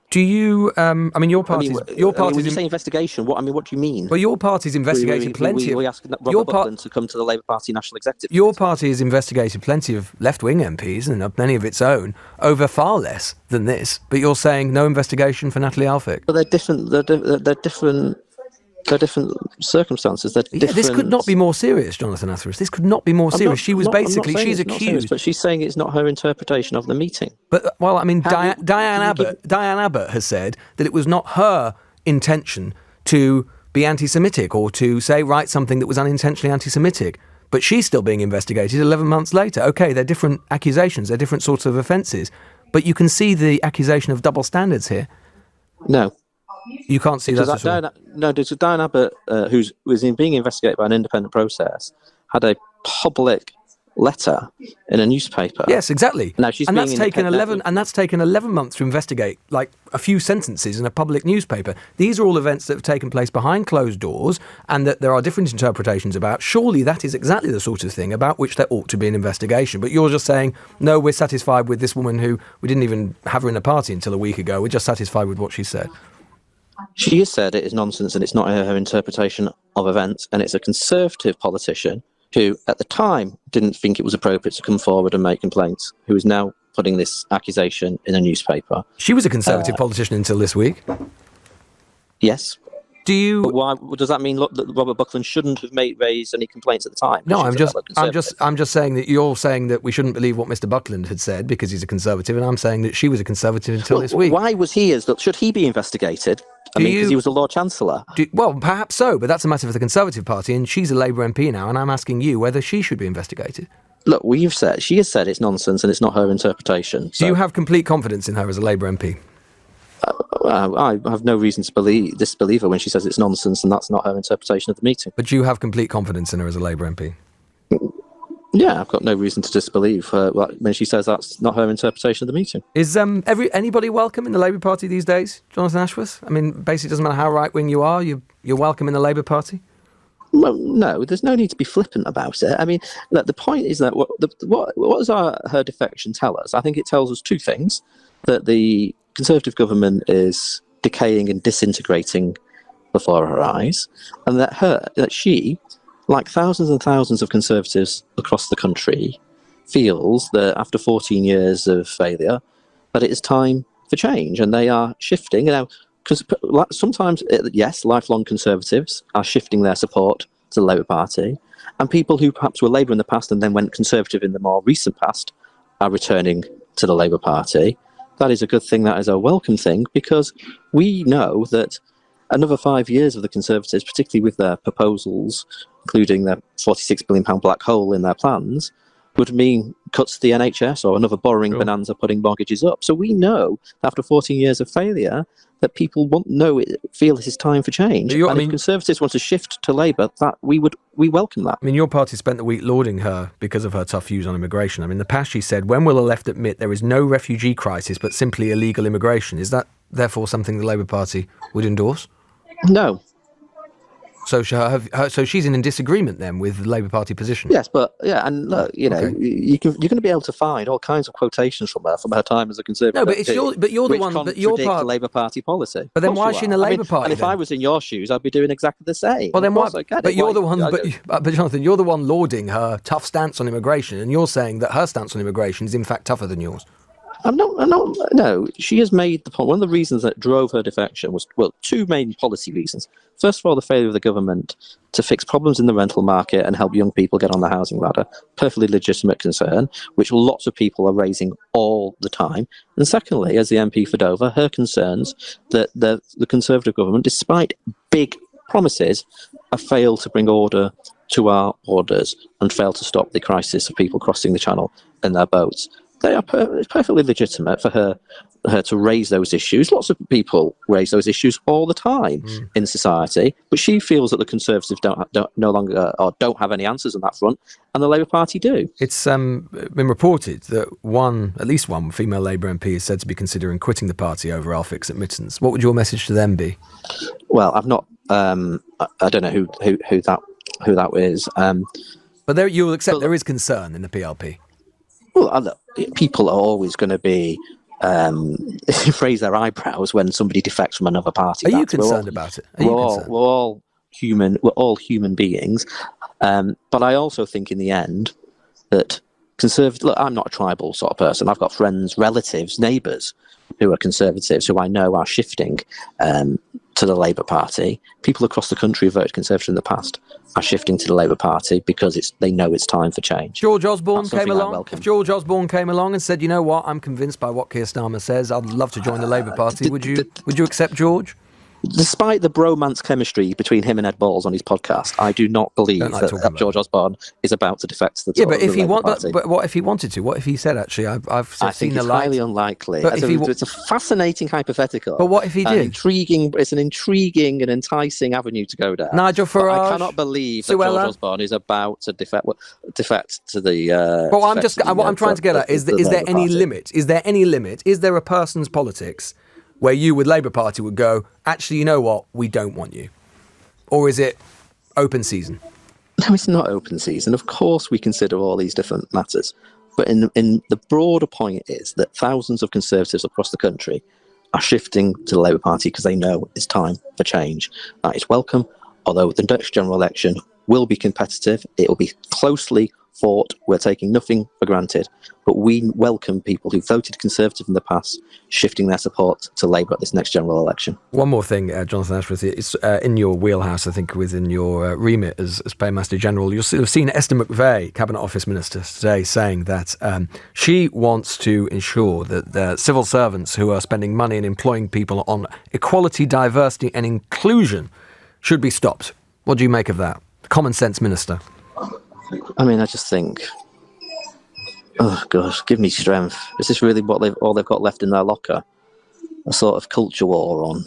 [SPEAKER 2] Do you? Your party's.
[SPEAKER 8] When you say investigation, what do you mean?
[SPEAKER 2] Well, your party's investigated plenty.
[SPEAKER 8] We asked Robert Buckland to come to the Labour Party National Executive.
[SPEAKER 2] Your party has investigated plenty of left-wing MPs and many of its own over far less than this. But you're saying no investigation for Natalie Elphick?
[SPEAKER 8] But they're different. They're different. They're different circumstances.
[SPEAKER 2] This could not be more serious, Jonathan Atheris. This could not be more serious. She's accused.
[SPEAKER 8] Serious, but she's saying it's not her interpretation of the meeting.
[SPEAKER 2] But, Diane Abbott has said that it was not her intention to be anti-Semitic or to write something that was unintentionally anti-Semitic. But she's still being investigated 11 months later. OK, they're different accusations. They're different sorts of offences. But you can see the accusation of double standards here.
[SPEAKER 8] No.
[SPEAKER 2] You can't see that at all.
[SPEAKER 8] No, Diane Abbott, who was being investigated by an independent process, had a public letter in a newspaper.
[SPEAKER 2] Yes, exactly.
[SPEAKER 8] Now that's
[SPEAKER 2] taken 11 months to investigate, like a few sentences in a public newspaper. These are all events that have taken place behind closed doors, and that there are different interpretations about. Surely that is exactly the sort of thing about which there ought to be an investigation. But you're just saying, no, we're satisfied with this woman who we didn't even have her in a party until a week ago. We're just satisfied with what she said.
[SPEAKER 8] She has said it is nonsense and it's not her interpretation of events, and it's a Conservative politician who, at the time, didn't think it was appropriate to come forward and make complaints, who is now putting this accusation in a newspaper.
[SPEAKER 2] She was a Conservative politician until this week.
[SPEAKER 8] Yes.
[SPEAKER 2] But
[SPEAKER 8] why does that mean that Robert Buckland shouldn't have raised any complaints at the time?
[SPEAKER 2] No, I'm just saying that you're saying that we shouldn't believe what Mr. Buckland had said because he's a Conservative, and I'm saying that she was a Conservative until this week.
[SPEAKER 8] Why was he should he be investigated? Because he was the Lord Chancellor.
[SPEAKER 2] Well, perhaps so, but that's a matter for the Conservative Party, and she's a Labour MP now, and I'm asking you whether she should be investigated.
[SPEAKER 8] Look, she has said it's nonsense and it's not her interpretation.
[SPEAKER 2] Do you have complete confidence in her as a Labour MP?
[SPEAKER 8] I have no reason to disbelieve her when she says it's nonsense and that's not her interpretation of the meeting.
[SPEAKER 2] But you have complete confidence in her as a Labour MP?
[SPEAKER 8] Yeah, I've got no reason to disbelieve her when she says that's not her interpretation of the meeting.
[SPEAKER 2] Is anybody welcome in the Labour Party these days, Jonathan Ashworth? I mean, basically, it doesn't matter how right-wing you are, you're welcome in the Labour Party?
[SPEAKER 8] Well, no, there's no need to be flippant about it. I mean, look, the point is that what does her defection tell us? I think it tells us two things: that the Conservative government is decaying and disintegrating before her eyes, and that she, like thousands and thousands of Conservatives across the country, feels that after 14 years of failure, that it is time for change, and they are shifting. Because sometimes, yes, lifelong Conservatives are shifting their support to the Labour Party, and people who perhaps were Labour in the past and then went Conservative in the more recent past are returning to the Labour Party. That is a good thing. That is a welcome thing, because we know that another 5 years of the Conservatives, particularly with their proposals, including their £46 billion black hole in their plans, would mean cuts to the NHS or another borrowing bonanza putting mortgages up. So we know, after 14 years of failure, that people feel this is time for change. If Conservatives want to shift to Labour, that we welcome that.
[SPEAKER 2] I mean, your party spent the week lauding her because of her tough views on immigration. I mean, in the past she said, when will the left admit there is no refugee crisis but simply illegal immigration? Is that therefore something the Labour Party would endorse?
[SPEAKER 8] No.
[SPEAKER 2] So she's in disagreement then with the Labour Party position.
[SPEAKER 8] Yes, but and look, you're going to be able to find all kinds of quotations from her time as a Conservative.
[SPEAKER 2] No, but you're the one that your
[SPEAKER 8] party the Labour Party policy.
[SPEAKER 2] But then why is she in the Labour Party?
[SPEAKER 8] And if I was in your shoes, I'd be doing exactly the same.
[SPEAKER 2] Well, then why? But you're the one. But Jonathan, you're the one lauding her tough stance on immigration, and you're saying that her stance on immigration is in fact tougher than yours.
[SPEAKER 8] I'm not. No, she has made the point. One of the reasons that drove her defection was, two main policy reasons. First of all, the failure of the government to fix problems in the rental market and help young people get on the housing ladder. Perfectly legitimate concern, which lots of people are raising all the time. And secondly, as the MP for Dover, her concerns that the Conservative government, despite big promises, have failed to bring order to our borders and failed to stop the crisis of people crossing the Channel in their boats. They are perfectly legitimate for her to raise those issues. Lots of people raise those issues all the time in society, but she feels that the Conservatives don't have any answers on that front, and the Labour Party do.
[SPEAKER 2] It's been reported that at least one female Labour MP is said to be considering quitting the party over our fixed admittance. What would your message to them be?
[SPEAKER 8] Well, I've not. I don't know who that is.
[SPEAKER 2] But you'll accept there is concern in the PLP.
[SPEAKER 8] Well, people are always going to be raise their eyebrows when somebody defects from another party.
[SPEAKER 2] Are you concerned about it?
[SPEAKER 8] We're all human. We're all human beings. But I also think, in the end, that Conservative. Look, I'm not a tribal sort of person. I've got friends, relatives, neighbours who are Conservatives who I know are shifting to the Labour Party. People across the country who voted Conservative in the past are shifting to the Labour Party because they know it's time for change.
[SPEAKER 2] George Osborne came along. If George Osborne came along and said, "You know what? I'm convinced by what Keir Starmer says. I'd love to join the Labour Party." Would you accept George?
[SPEAKER 8] Despite the bromance chemistry between him and Ed Balls on his podcast, I do not believe that George Osborne is about to defect to the
[SPEAKER 2] but what if he wanted to? What if he said, "Actually, I've seen the light"?
[SPEAKER 8] Highly unlikely. It's a fascinating hypothetical.
[SPEAKER 2] But what if he did?
[SPEAKER 8] It's an intriguing and enticing avenue to go down.
[SPEAKER 2] Nigel Farage.
[SPEAKER 8] I cannot believe that George Osborne is about to defect to the.
[SPEAKER 2] What I'm trying to get at is there any limit? Is there any limit? Is there a person's politics where you with Labour Party would go, actually, you know what, we don't want you? Or is it open season?
[SPEAKER 8] No, it's not open season. Of course we consider all these different matters. But in the broader point is that thousands of Conservatives across the country are shifting to the Labour Party because they know it's time for change. That is welcome, although the next general election will be competitive. It will be closely fought. We're taking nothing for granted. But we welcome people who voted Conservative in the past shifting their support to Labour at this next general election.
[SPEAKER 2] One more thing, Jonathan Ashworth, it's in your wheelhouse, I think, within your remit as Paymaster General. You'll have seen Esther McVey, Cabinet Office Minister, today saying that she wants to ensure that the civil servants who are spending money and employing people on equality, diversity and inclusion should be stopped. What do you make of that? Common sense minister.
[SPEAKER 8] I mean, I just think, oh gosh, give me strength. Is this really all they've got left in their locker? A sort of culture war on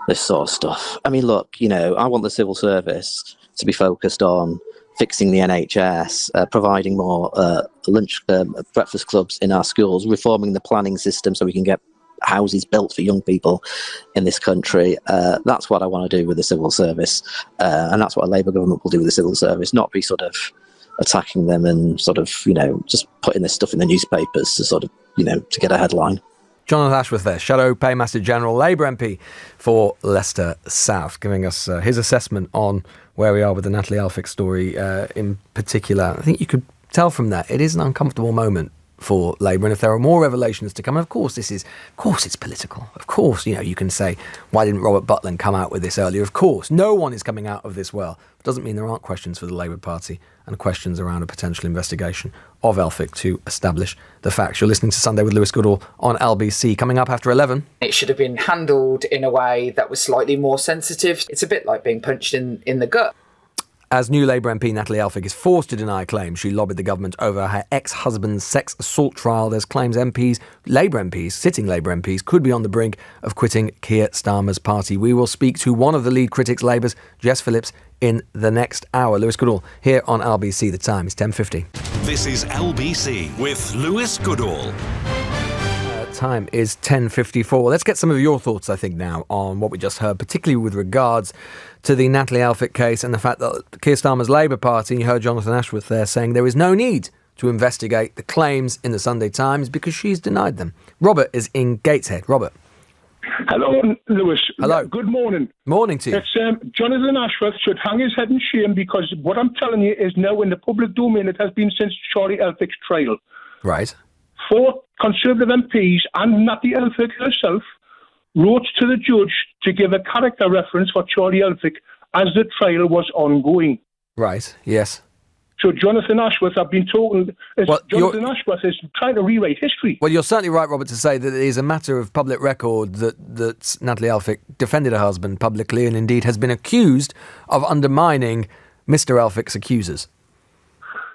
[SPEAKER 8] this sort of stuff. I mean, look, I want the civil service to be focused on fixing the NHS, providing more breakfast clubs in our schools, reforming the planning system so we can get houses built for young people in this country. That's what I want to do with the civil service, and that's what a Labour government will do with the civil service, not be sort of attacking them and sort of, just putting this stuff in the newspapers to sort of, to get a headline.
[SPEAKER 2] Jonathan Ashworth there, Shadow Paymaster General, Labour MP for Leicester South, giving us his assessment on where we are with the Natalie Alphix story in particular. I think you could tell from that it is an uncomfortable moment for Labour, and if there are more revelations to come, and of course it's political. Of course, you can say, why didn't Robert Butland come out with this earlier? Of course, no one is coming out of this well. It doesn't mean there aren't questions for the Labour Party and questions around a potential investigation of Elphick to establish the facts. You're listening to Sunday with Lewis Goodall on LBC. Coming up after 11.
[SPEAKER 9] It should have been handled in a way that was slightly more sensitive. It's a bit like being punched in the gut.
[SPEAKER 2] As new Labour MP Natalie Elphick is forced to deny claims she lobbied the government over her ex-husband's sex assault trial, there's claims sitting Labour MPs, could be on the brink of quitting Keir Starmer's party. We will speak to one of the lead critics, Labour's Jess Phillips, in the next hour. Lewis Goodall here on LBC. The time is 10:50.
[SPEAKER 1] This is LBC with Lewis Goodall.
[SPEAKER 2] Time is 10:54. Let's get some of your thoughts, I think, now on what we just heard, particularly with regards to the Natalie Elphick case and the fact that Keir Starmer's Labour Party, and you heard Jonathan Ashworth there saying there is no need to investigate the claims in the Sunday Times because she's denied them. Robert is in Gateshead. Robert.
[SPEAKER 10] Hello, Lewis.
[SPEAKER 2] Hello.
[SPEAKER 10] Good morning.
[SPEAKER 2] Morning to you.
[SPEAKER 10] It's Jonathan Ashworth should hang his head in shame, because what I'm telling you is now in the public domain. It has been since Charlie Elphick's trial.
[SPEAKER 2] Right.
[SPEAKER 10] 4 Conservative MPs and Natalie Elphick herself wrote to the judge to give a character reference for Charlie Elphick as the trial was ongoing.
[SPEAKER 2] Right, yes.
[SPEAKER 10] So Jonathan Ashworth, I've been talking, Jonathan Ashworth is trying to rewrite history.
[SPEAKER 2] Well, you're certainly right, Robert, to say that it is a matter of public record that Natalie Elphick defended her husband publicly and indeed has been accused of undermining Mr. Elphick's accusers.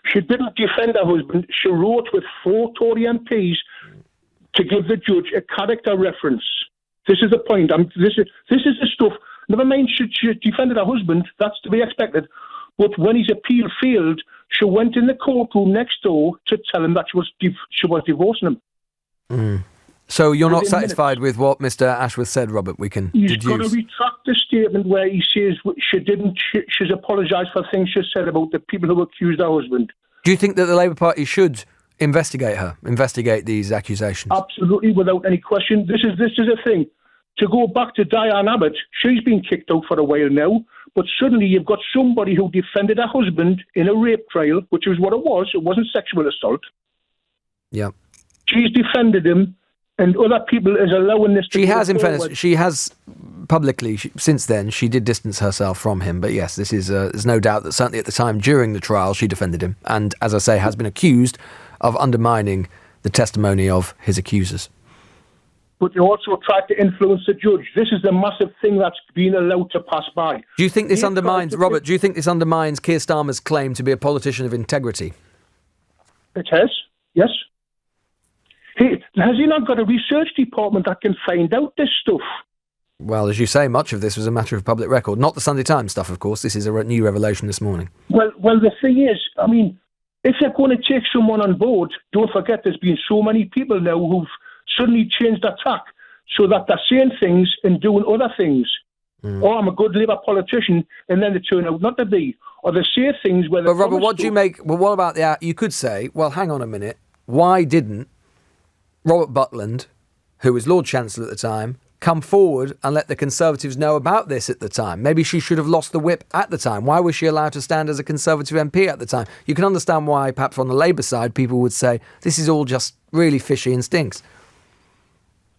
[SPEAKER 10] She didn't defend her husband. She wrote with 4 Tory MPs to give the judge a character reference. This is the point. This is the stuff. Never mind she defended her husband. That's to be expected. But when his appeal failed, she went in the courtroom next door to tell him that she was divorcing him.
[SPEAKER 2] Mm. So you're not satisfied with what Mr. Ashworth said, Robert? We can
[SPEAKER 10] He's
[SPEAKER 2] deduce.
[SPEAKER 10] got to retract the statement where he says she's apologised for things she said about the people who accused her husband.
[SPEAKER 2] Do you think that the Labour Party should investigate these accusations?
[SPEAKER 10] Absolutely, without any question. This is a thing. To go back to Diane Abbott, she's been kicked out for a while now, but suddenly you've got somebody who defended her husband in a rape trial, which is what it was. It wasn't sexual assault.
[SPEAKER 2] Yeah.
[SPEAKER 10] She's defended him, and other people is allowing this to go forward.
[SPEAKER 2] She has publicly, since then, she did distance herself from him. But yes, this is there's no doubt that certainly at the time during the trial, she defended him. And as I say, has been accused of undermining the testimony of his accusers.
[SPEAKER 10] But you also tried to influence the judge. This is the massive thing that's been allowed to pass by.
[SPEAKER 2] Do you think this undermines, Robert, do you think this undermines Keir Starmer's claim to be a politician of integrity?
[SPEAKER 10] It has, yes. Has he not got a research department that can find out this stuff?
[SPEAKER 2] Well, as you say, much of this was a matter of public record. Not the Sunday Times stuff, of course. This is a new revelation this morning.
[SPEAKER 10] Well, the thing is, I mean, if they're going to take someone on board, don't forget there's been so many people now who've suddenly changed their tack so that they're saying things and doing other things. Or I'm a good Labour politician, and then they turn out not to be. Or they say things where... But
[SPEAKER 2] Robert, what do you make... Well, what about the... You could say, well, hang on a minute. Why didn't Robert Butland, who was Lord Chancellor at the time, come forward and let the Conservatives know about this at the time? Maybe she should have lost the whip at the time. Why was she allowed to stand as a Conservative MP at the time? You can understand why, perhaps on the Labour side, people would say, this is all just really fishy and stinks.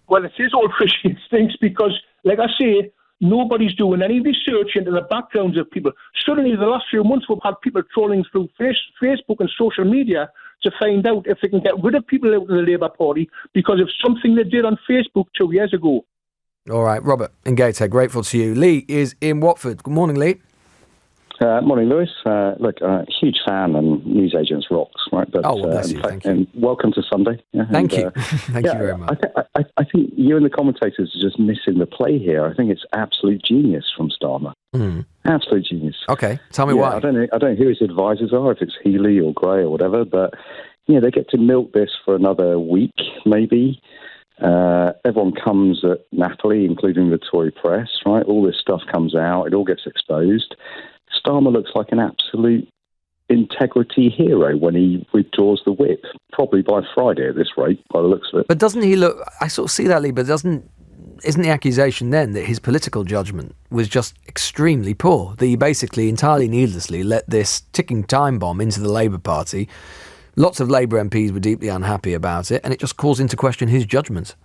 [SPEAKER 10] Well, it is all fishy and stinks because, like I say, nobody's doing any research into the backgrounds of people. Suddenly, the last few months, we've had people trolling through Facebook and social media to find out if they can get rid of people out of the Labour Party because of something they did on Facebook 2 years ago.
[SPEAKER 2] All right, Robert in Gateshead, grateful to you. Lee is in Watford. Good morning, Lee.
[SPEAKER 11] Morning, Lewis. Huge fan and newsagents rocks, right? But,
[SPEAKER 2] bless you. Thank you.
[SPEAKER 11] And welcome to Sunday. Yeah,
[SPEAKER 2] Thank you. Thank you very much.
[SPEAKER 11] I think you and the commentators are just missing the play here. I think it's absolute genius from Starmer. Absolute genius.
[SPEAKER 2] Okay, tell me why.
[SPEAKER 11] I don't know who his advisors are, if it's Healy or Gray or whatever, but they get to milk this for another week, maybe. Everyone comes at Natalie, including the Tory press, right? All this stuff comes out. It all gets exposed. Starmer looks like an absolute integrity hero when he withdraws the whip, probably by Friday at this rate, by the looks of it.
[SPEAKER 2] But doesn't he look... I sort of see that, Lee, but isn't the accusation then that his political judgment was just extremely poor, that he basically entirely needlessly let this ticking time bomb into the Labour Party Lots of Labour MPs were deeply unhappy about it, and it just calls into question his judgment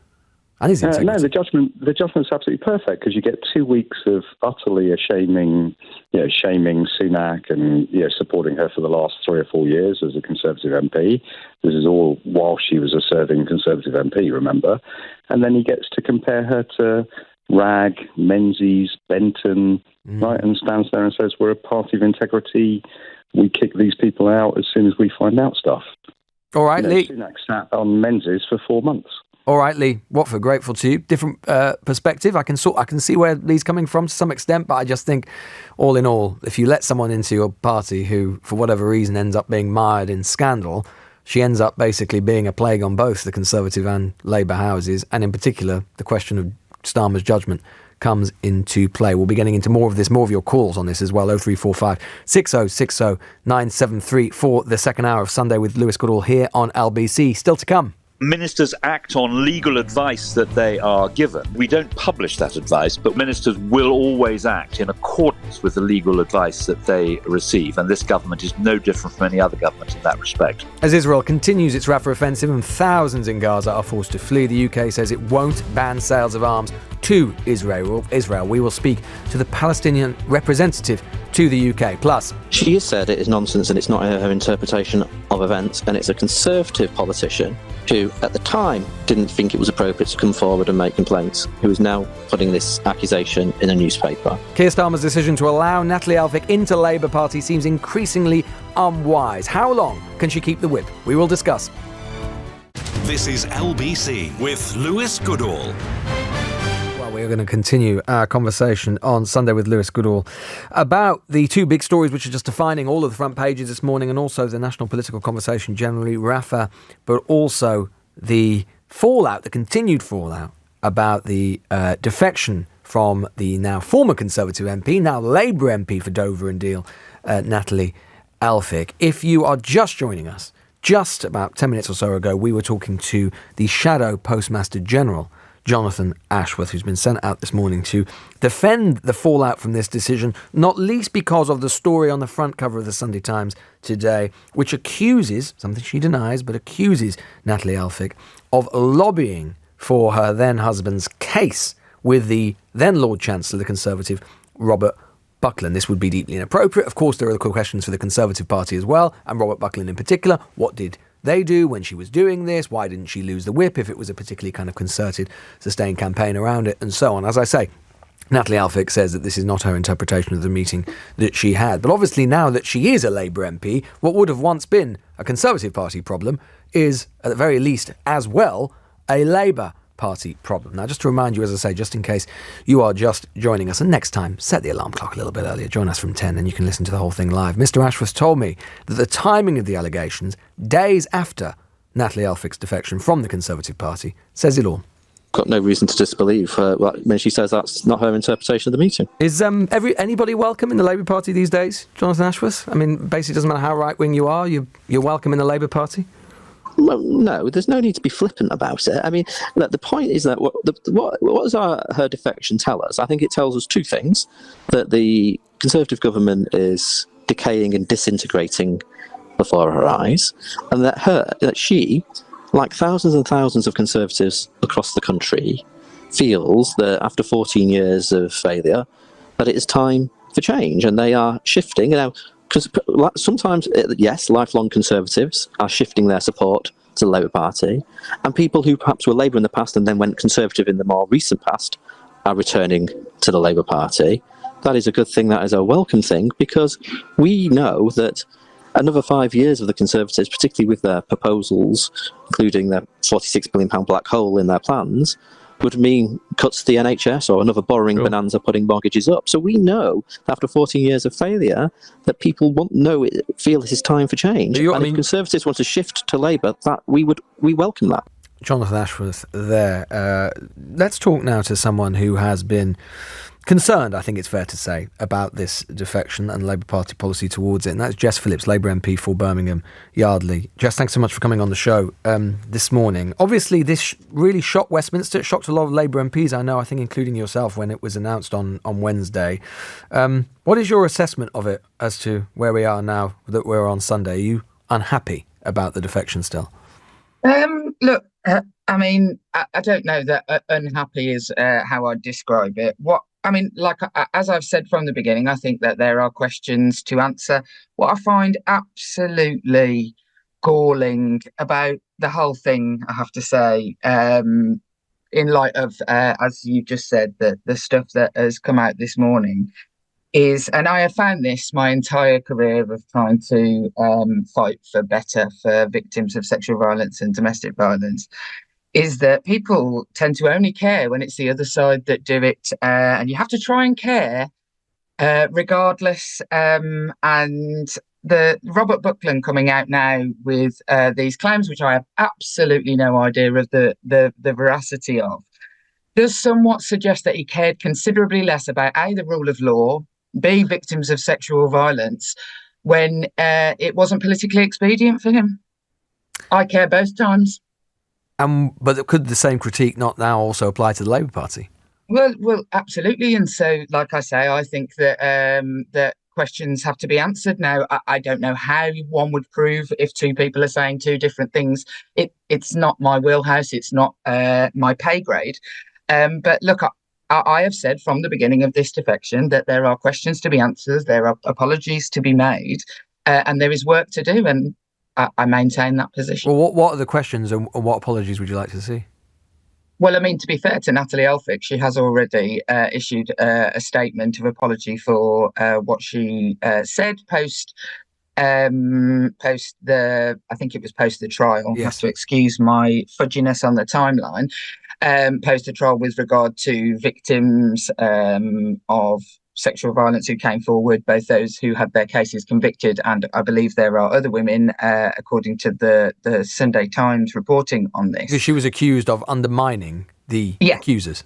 [SPEAKER 2] and his integrity.
[SPEAKER 11] No, the judgment's absolutely perfect, because you get 2 weeks of utterly shaming Sunak and supporting her for the last 3 or 4 years as a Conservative MP. This is all while she was a serving Conservative MP, remember? And then he gets to compare her to Ragg, Menzies, Benton, right, and stands there and says, we're a party of integrity. We kick these people out as soon as we find out stuff.
[SPEAKER 2] All right, Lee.
[SPEAKER 11] Sunak sat on Menzies for 4 months.
[SPEAKER 2] All right, Lee. Watford, grateful to you. Different perspective. I can see where Lee's coming from to some extent, but I just think, all in all, if you let someone into your party who, for whatever reason, ends up being mired in scandal, she ends up basically being a plague on both the Conservative and Labour houses, and in particular, the question of Starmer's judgment comes into play. We'll be getting into more of your calls on this as well. 0345 6060 973 for the second hour of Sunday with Lewis Goodall here on LBC. Still to come.
[SPEAKER 5] Ministers act on legal advice that they are given. We don't publish that advice, but ministers will always act in accordance with the legal advice that they receive, and this government is no different from any other government in that respect.
[SPEAKER 2] As Israel continues its Rafah offensive and thousands in Gaza are forced to flee, the UK says it won't ban sales of arms to Israel. We will speak to the Palestinian representative to the UK. Plus,
[SPEAKER 8] she has said it is nonsense and it's not her interpretation of events, and it's a Conservative politician who, at the time, didn't think it was appropriate to come forward and make complaints, who is now putting this accusation in a newspaper.
[SPEAKER 2] Keir Starmer's decision to allow Natalie Elphicke into Labour Party seems increasingly unwise. How long can she keep the whip? We will discuss.
[SPEAKER 1] This is LBC with Lewis Goodall.
[SPEAKER 2] We're going to continue our conversation on Sunday with Lewis Goodall about the two big stories which are just defining all of the front pages this morning, and also the national political conversation generally, Rafah, but also the fallout, the continued fallout about the defection from the now former Conservative MP, now Labour MP for Dover and Deal, Natalie Elphicke. If you are just joining us, just about 10 minutes or so ago, we were talking to the Shadow Postmaster General, Jonathan Ashworth, who's been sent out this morning to defend the fallout from this decision, not least because of the story on the front cover of the Sunday Times today, which accuses, something she denies, but accuses Natalie Elphicke of lobbying for her then husband's case with the then Lord Chancellor, the Conservative, Robert Buckland. This would be deeply inappropriate. Of course, there are questions for the Conservative Party as well, and Robert Buckland in particular. What did they do when she was doing this? Why didn't she lose the whip if it was a particularly kind of concerted, sustained campaign around it, and so on? As I say, Natalie Elphicke says that this is not her interpretation of the meeting that she had. But obviously now that she is a Labour MP, what would have once been a Conservative Party problem is, at the very least, as well, a Labour Party problem. Now, just to remind you, as I say, just in case you are just joining us, and next time, set the alarm clock a little bit earlier. Join us from 10 and you can listen to the whole thing live. Mr. Ashworth told me that the timing of the allegations, days after Natalie Elphicke's defection from the Conservative Party, says it all.
[SPEAKER 8] Got no reason to disbelieve her when she says that's not her interpretation of the meeting.
[SPEAKER 2] Is anybody welcome in the Labour Party these days, Jonathan Ashworth? I mean, basically, it doesn't matter how right-wing you are, you're welcome in the Labour Party?
[SPEAKER 8] Well, no, there's no need to be flippant about it. I mean, look, the point is that what does her defection tell us? I think it tells us two things: that the Conservative government is decaying and disintegrating before her eyes, and that she, like thousands and thousands of Conservatives across the country, feels that after 14 years of failure, that it is time for change, and they are shifting. Because sometimes, yes, lifelong Conservatives are shifting their support to the Labour Party, and people who perhaps were Labour in the past and then went Conservative in the more recent past are returning to the Labour Party. That is a good thing, that is a welcome thing, because we know that another 5 years of the Conservatives, particularly with their proposals, including their £46 billion black hole in their plans, would mean cuts to the NHS or another borrowing bonanza putting mortgages up. So we know that after 14 years of failure that people feel this is time for change. If Conservatives want to shift to Labour, we welcome that.
[SPEAKER 2] Jonathan Ashworth there. Let's talk now to someone who has been concerned, I think it's fair to say, about this defection and Labour Party policy towards it, and that's Jess Phillips, Labour MP for Birmingham, Yardley. Jess, thanks so much for coming on the show this morning. Obviously, this really shocked Westminster. It shocked a lot of Labour MPs, I know, I think including yourself, when it was announced on Wednesday. What is your assessment of it as to where we are now that we're on Sunday? Are you unhappy about the defection still?
[SPEAKER 12] Look, I mean, I don't know that unhappy is how I'd describe it. As I've said from the beginning, I think that there are questions to answer. What I find absolutely galling about the whole thing, I have to say, in light of, as you just said, the stuff that has come out this morning, is, and I have found this my entire career of trying to fight for better for victims of sexual violence and domestic violence, is that people tend to only care when it's the other side that do it, and you have to try and care regardless. And the Robert Buckland coming out now with these claims, which I have absolutely no idea of the veracity of, does somewhat suggest that he cared considerably less about A, the rule of law, B, victims of sexual violence, when it wasn't politically expedient for him. I care both times.
[SPEAKER 2] But could the same critique not now also apply to the Labour Party?
[SPEAKER 12] Well, absolutely. And so, like I say, I think that that questions have to be answered now. I don't know how one would prove if two people are saying two different things. It's not my wheelhouse. It's not my pay grade. But look, I have said from the beginning of this defection that there are questions to be answered, there are apologies to be made, and there is work to do. And I maintain that position.
[SPEAKER 2] Well, what are the questions and what apologies would you like to see?
[SPEAKER 12] Well, I mean, to be fair to Natalie Elphicke, she has already issued a statement of apology for what she said post the trial.
[SPEAKER 2] Yes.
[SPEAKER 12] I have to excuse my fudginess on the timeline. Post the trial with regard to victims of sexual violence who came forward, both those who had their cases convicted, and I believe there are other women, according to the Sunday Times reporting on this.
[SPEAKER 2] Because she was accused of undermining the accusers.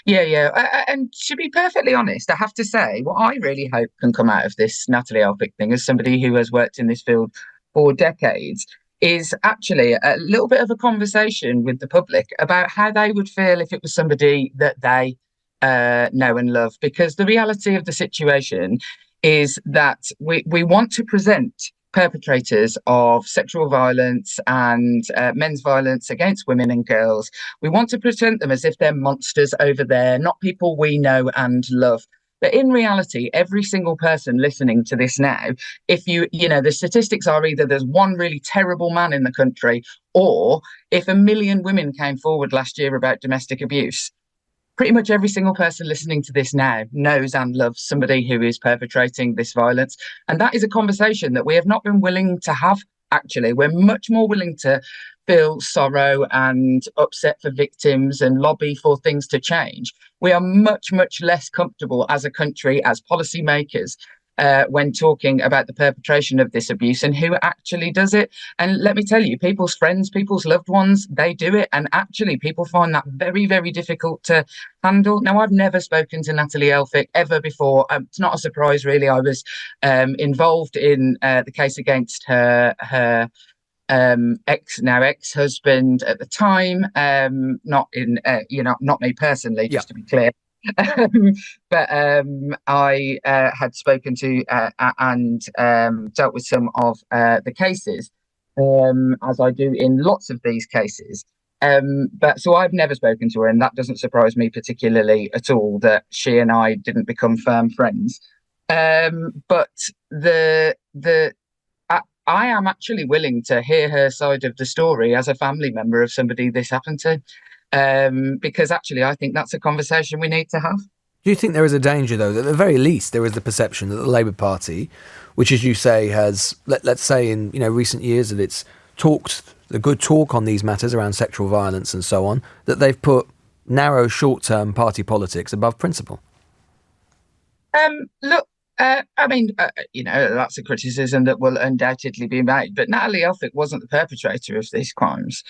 [SPEAKER 12] Yeah. And to be perfectly honest, I have to say, what I really hope can come out of this Natalie Elphicke thing, as somebody who has worked in this field for decades, is actually a little bit of a conversation with the public about how they would feel if it was somebody that they know and love. Because the reality of the situation is that we want to present perpetrators of sexual violence and men's violence against women and girls. We want to present them as if they're monsters over there, not people we know and love. But in reality, every single person listening to this now, if the statistics are either there's one really terrible man in the country, or if 1 million women came forward last year about domestic abuse, pretty much every single person listening to this now knows and loves somebody who is perpetrating this violence. And that is a conversation that we have not been willing to have, actually. We're much more willing to feel sorrow and upset for victims and lobby for things to change. We are much, much less comfortable as a country, as policymakers, when talking about the perpetration of this abuse and who actually does it. And let me tell you, people's friends, people's loved ones, they do it. And actually, people find that very, very difficult to handle. Now, I've never spoken to Natalie Elphicke ever before. It's not a surprise, really. I was involved in the case against her ex-husband at the time. Not me personally, just to be clear. But I had spoken to and dealt with some of the cases, as I do in lots of these cases. But so I've never spoken to her, and that doesn't surprise me particularly at all that she and I didn't become firm friends. But I am actually willing to hear her side of the story as a family member of somebody this happened to. Because actually, I think that's a conversation we need to have.
[SPEAKER 2] Do you think there is a danger, though, that at the very least there is the perception that the Labour Party, which, as you say, has, let's say in recent years, that it's talked the good talk on these matters around sexual violence and so on, that they've put narrow, short-term party politics above principle?
[SPEAKER 12] Look, that's a criticism that will undoubtedly be made. But Natalie Elphicke wasn't the perpetrator of these crimes.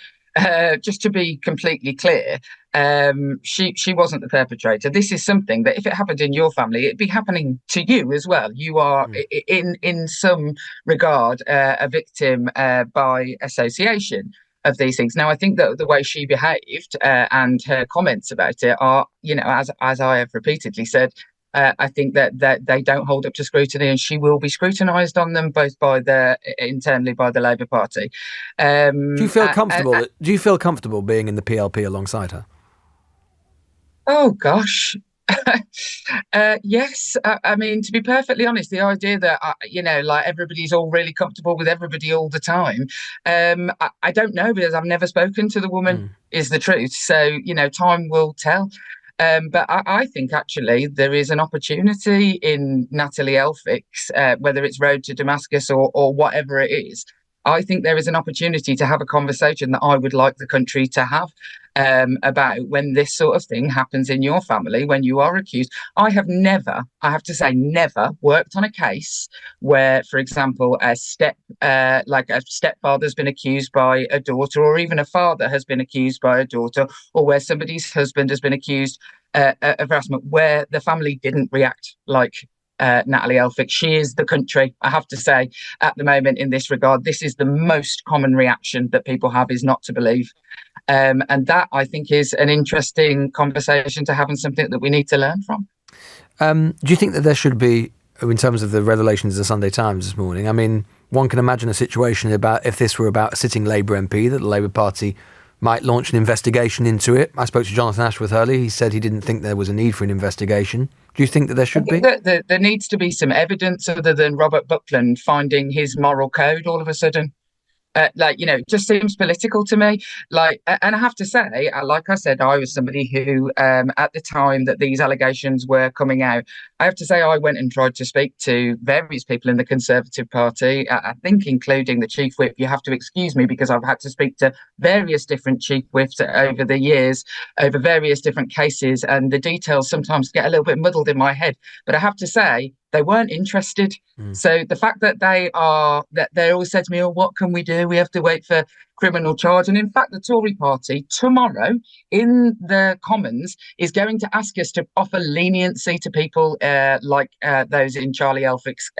[SPEAKER 12] Just to be completely clear, she wasn't the perpetrator. This is something that if it happened in your family, it'd be happening to you as well. You are in some regard a victim by association of these things. Now, I think that the way she behaved and her comments about it are, as I have repeatedly said, I think that they don't hold up to scrutiny, and she will be scrutinised on them both internally by the Labour Party.
[SPEAKER 2] Do you feel comfortable? Do you feel comfortable being in the PLP alongside her?
[SPEAKER 12] Oh gosh. Yes. I mean, to be perfectly honest, the idea that, like everybody's all really comfortable with everybody all the time, I don't know, because I've never spoken to the woman, is the truth. So, time will tell. But I think actually there is an opportunity in Natalie Elphick's, whether it's Road to Damascus or whatever it is. I think there is an opportunity to have a conversation that I would like the country to have about when this sort of thing happens in your family, when you are accused. I have never worked on a case where, for example, a stepfather's been accused by a daughter, or even a father has been accused by a daughter, or where somebody's husband has been accused of harassment, where the family didn't react like Natalie Elphick. She is the country, I have to say, at the moment in this regard. This is the most common reaction that people have, is not to believe. And that, I think, is an interesting conversation to have, and something that we need to learn from.
[SPEAKER 2] Do you think that there should be, in terms of the revelations of the Sunday Times this morning, I mean, one can imagine a situation about, if this were about a sitting Labour MP, that the Labour Party might launch an investigation into it. I spoke to Jonathan Ashworth earlier. He said he didn't think there was a need for an investigation. Do you think that there should be?
[SPEAKER 12] There needs to be some evidence other than Robert Buckland finding his moral code all of a sudden. Just seems political to me. And I have to say, like I said, I was somebody who, at the time that these allegations were coming out, I have to say I went and tried to speak to various people in the Conservative Party, I think including the Chief Whip. You have to excuse me because I've had to speak to various different Chief Whips over the years, over various different cases, and the details sometimes get a little bit muddled in my head. But I have to say, they weren't interested. So the fact that they always said to me, "Oh, what can we do? We have to wait for criminal charge." And in fact, the Tory party tomorrow in the Commons is going to ask us to offer leniency to people like those in Charlie Elphick's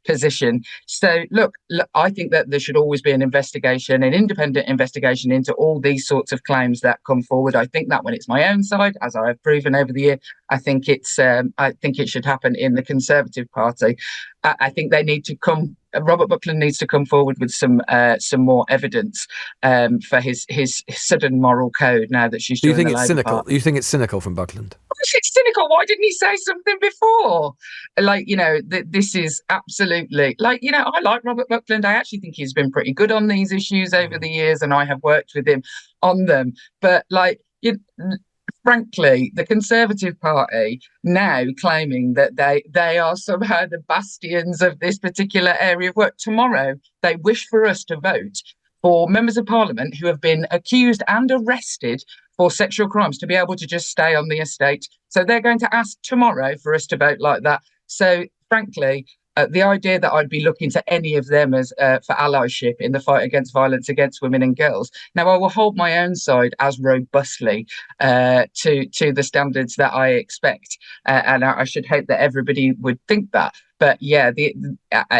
[SPEAKER 12] position. So look, I think that there should always be an investigation, an independent investigation into all these sorts of claims that come forward. I think that when it's my own side, as I have proven over the year, I think it should happen in the Conservative Party. I think they need to come. Robert Buckland needs to come forward with some more evidence for his sudden moral code. Now that she's doing the Labour
[SPEAKER 2] cynical?
[SPEAKER 12] Party.
[SPEAKER 2] You think it's cynical from Buckland?
[SPEAKER 12] It's cynical. Why didn't he say something before? This is absolutely I like Robert Buckland. I actually think he's been pretty good on these issues over the years, and I have worked with him on them. But frankly, the Conservative Party now claiming that they are somehow the bastions of this particular area of work. Tomorrow, they wish for us to vote for members of Parliament who have been accused and arrested for sexual crimes to be able to just stay on the estate. So they're going to ask tomorrow for us to vote like that. So frankly, the idea that I'd be looking to any of them as for allyship in the fight against violence against women and girls. Now, I will hold my own side as robustly to the standards that I expect, and I should hope that everybody would think that. But yeah,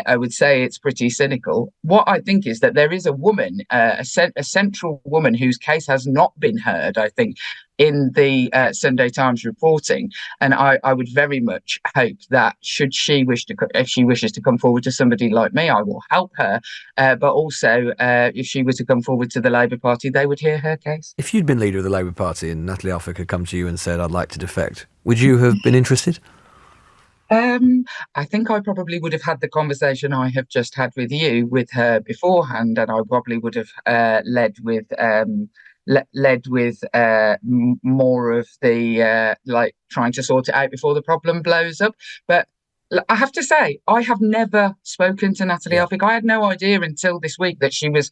[SPEAKER 12] I would say it's pretty cynical. What I think is that there is a woman, a central woman whose case has not been heard, I think, in the Sunday Times reporting. And I would very much hope that if she wishes to come forward to somebody like me, I will help her. But also, if she was to come forward to the Labour Party, they would hear her case.
[SPEAKER 2] If you'd been leader of the Labour Party and Natalie Elphick had come to you and said, "I'd like to defect," would you have been interested?
[SPEAKER 12] I think I probably would have had the conversation I have just had with you with her beforehand, and I probably would have led with more of the trying to sort it out before the problem blows up. But I have to say, I have never spoken to Natalie Elphick. I had no idea until this week that she was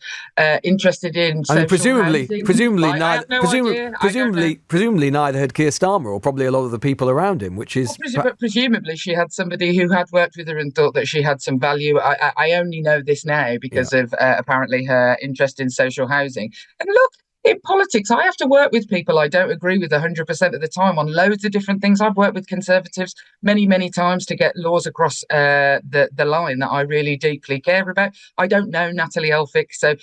[SPEAKER 12] interested in social housing.
[SPEAKER 2] Presumably neither had Keir Starmer, or probably a lot of the people around him, which is...
[SPEAKER 12] But presumably she had somebody who had worked with her and thought that she had some value. I only know this now because of apparently her interest in social housing. And look, in politics, I have to work with people I don't agree with 100% of the time on loads of different things. I've worked with Conservatives many, many times to get laws across the line that I really deeply care about. I don't know Natalie Elphicke, so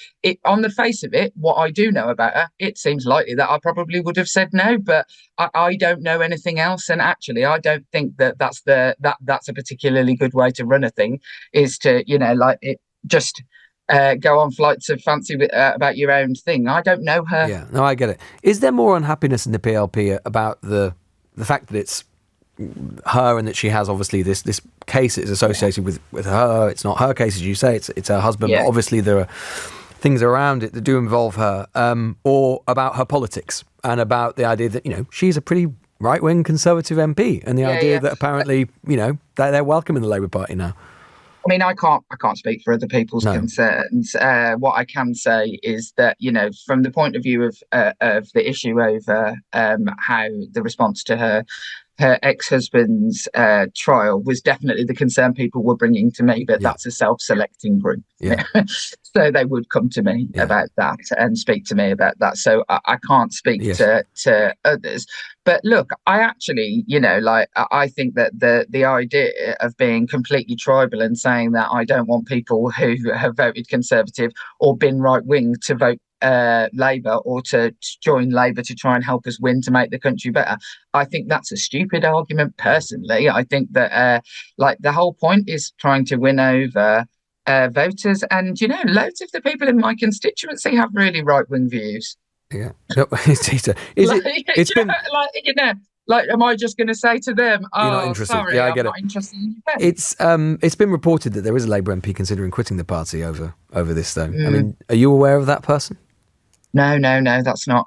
[SPEAKER 12] on the face of it, what I do know about her, it seems likely that I probably would have said no, but I don't know anything else. And actually, I don't think that's a particularly good way to run a thing, is to, just go on flights of fancy about your own thing. I don't know her.
[SPEAKER 2] Yeah, no, I get it. Is there more unhappiness in the PLP about the fact that it's her and that she has obviously this case that is associated with her? It's not her case, as you say. It's her husband.
[SPEAKER 12] Yeah.
[SPEAKER 2] But obviously there are things around it that do involve her, or about her politics and about the idea that she's a pretty right-wing Conservative MP, and the idea that apparently they're welcome in the Labour Party now.
[SPEAKER 12] I mean, I can't speak for other people's concerns. What I can say is that, from the point of view of the issue over how the response to her ex-husband's trial was definitely the concern people were bringing to me, but that's a self-selecting group. Yeah. So they would come to me about that and speak to me about that. So I can't speak to others. But look, I actually, I think that the idea of being completely tribal and saying that I don't want people who have voted Conservative or been right-wing to vote Labour or to join Labour to try and help us win to make the country better, I think that's a stupid argument personally. I think that the whole point is trying to win over voters, and loads of the people in my constituency have really right-wing views.
[SPEAKER 2] Yeah. No,
[SPEAKER 12] am I just going to say to them,
[SPEAKER 2] you're not interested?
[SPEAKER 12] Sorry,
[SPEAKER 2] I get
[SPEAKER 12] I'm not interested in your vote?
[SPEAKER 2] It's been reported that there is a Labour MP considering quitting the party over this, though. I mean, are you aware of that person?
[SPEAKER 12] No, that's not.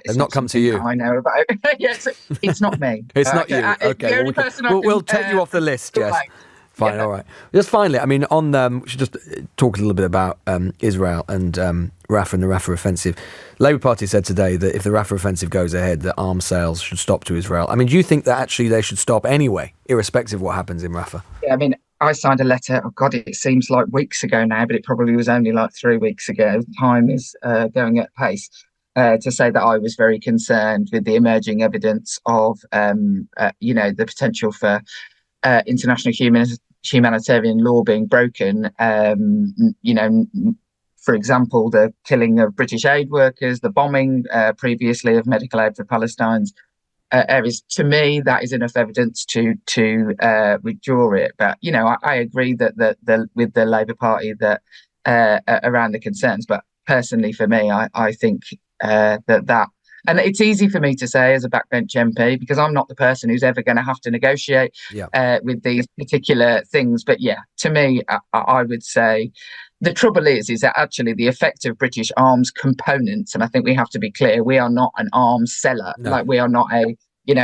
[SPEAKER 2] It's not come to you.
[SPEAKER 12] I know about. It's not me.
[SPEAKER 2] It's not you. Okay,
[SPEAKER 12] the only person
[SPEAKER 2] we'll take you off the list, Jess. Fine, all right. Just finally, I mean, we should just talk a little bit about Israel and Rafah and the Rafah offensive. Labour Party said today that if the Rafah offensive goes ahead, that arms sales should stop to Israel. I mean, do you think that actually they should stop anyway, irrespective of what happens in Rafah?
[SPEAKER 12] Yeah, I mean, I signed a letter, it seems like weeks ago now, but it probably was only like 3 weeks ago. Time is going at pace. To say that I was very concerned with the emerging evidence of, the potential for international humanitarian law being broken. For example, the killing of British aid workers, the bombing previously of medical aid for Palestinians. Areas, to me, that is enough evidence to withdraw it. But I agree that with the Labour Party that around the concerns. But personally, for me, I think that. And it's easy for me to say as a backbench MP because I'm not the person who's ever going to have to negotiate with these particular things. But to me, I would say the trouble is that actually the effect of British arms components, and I think we have to be clear, we are not an arms seller. No. Like we are not a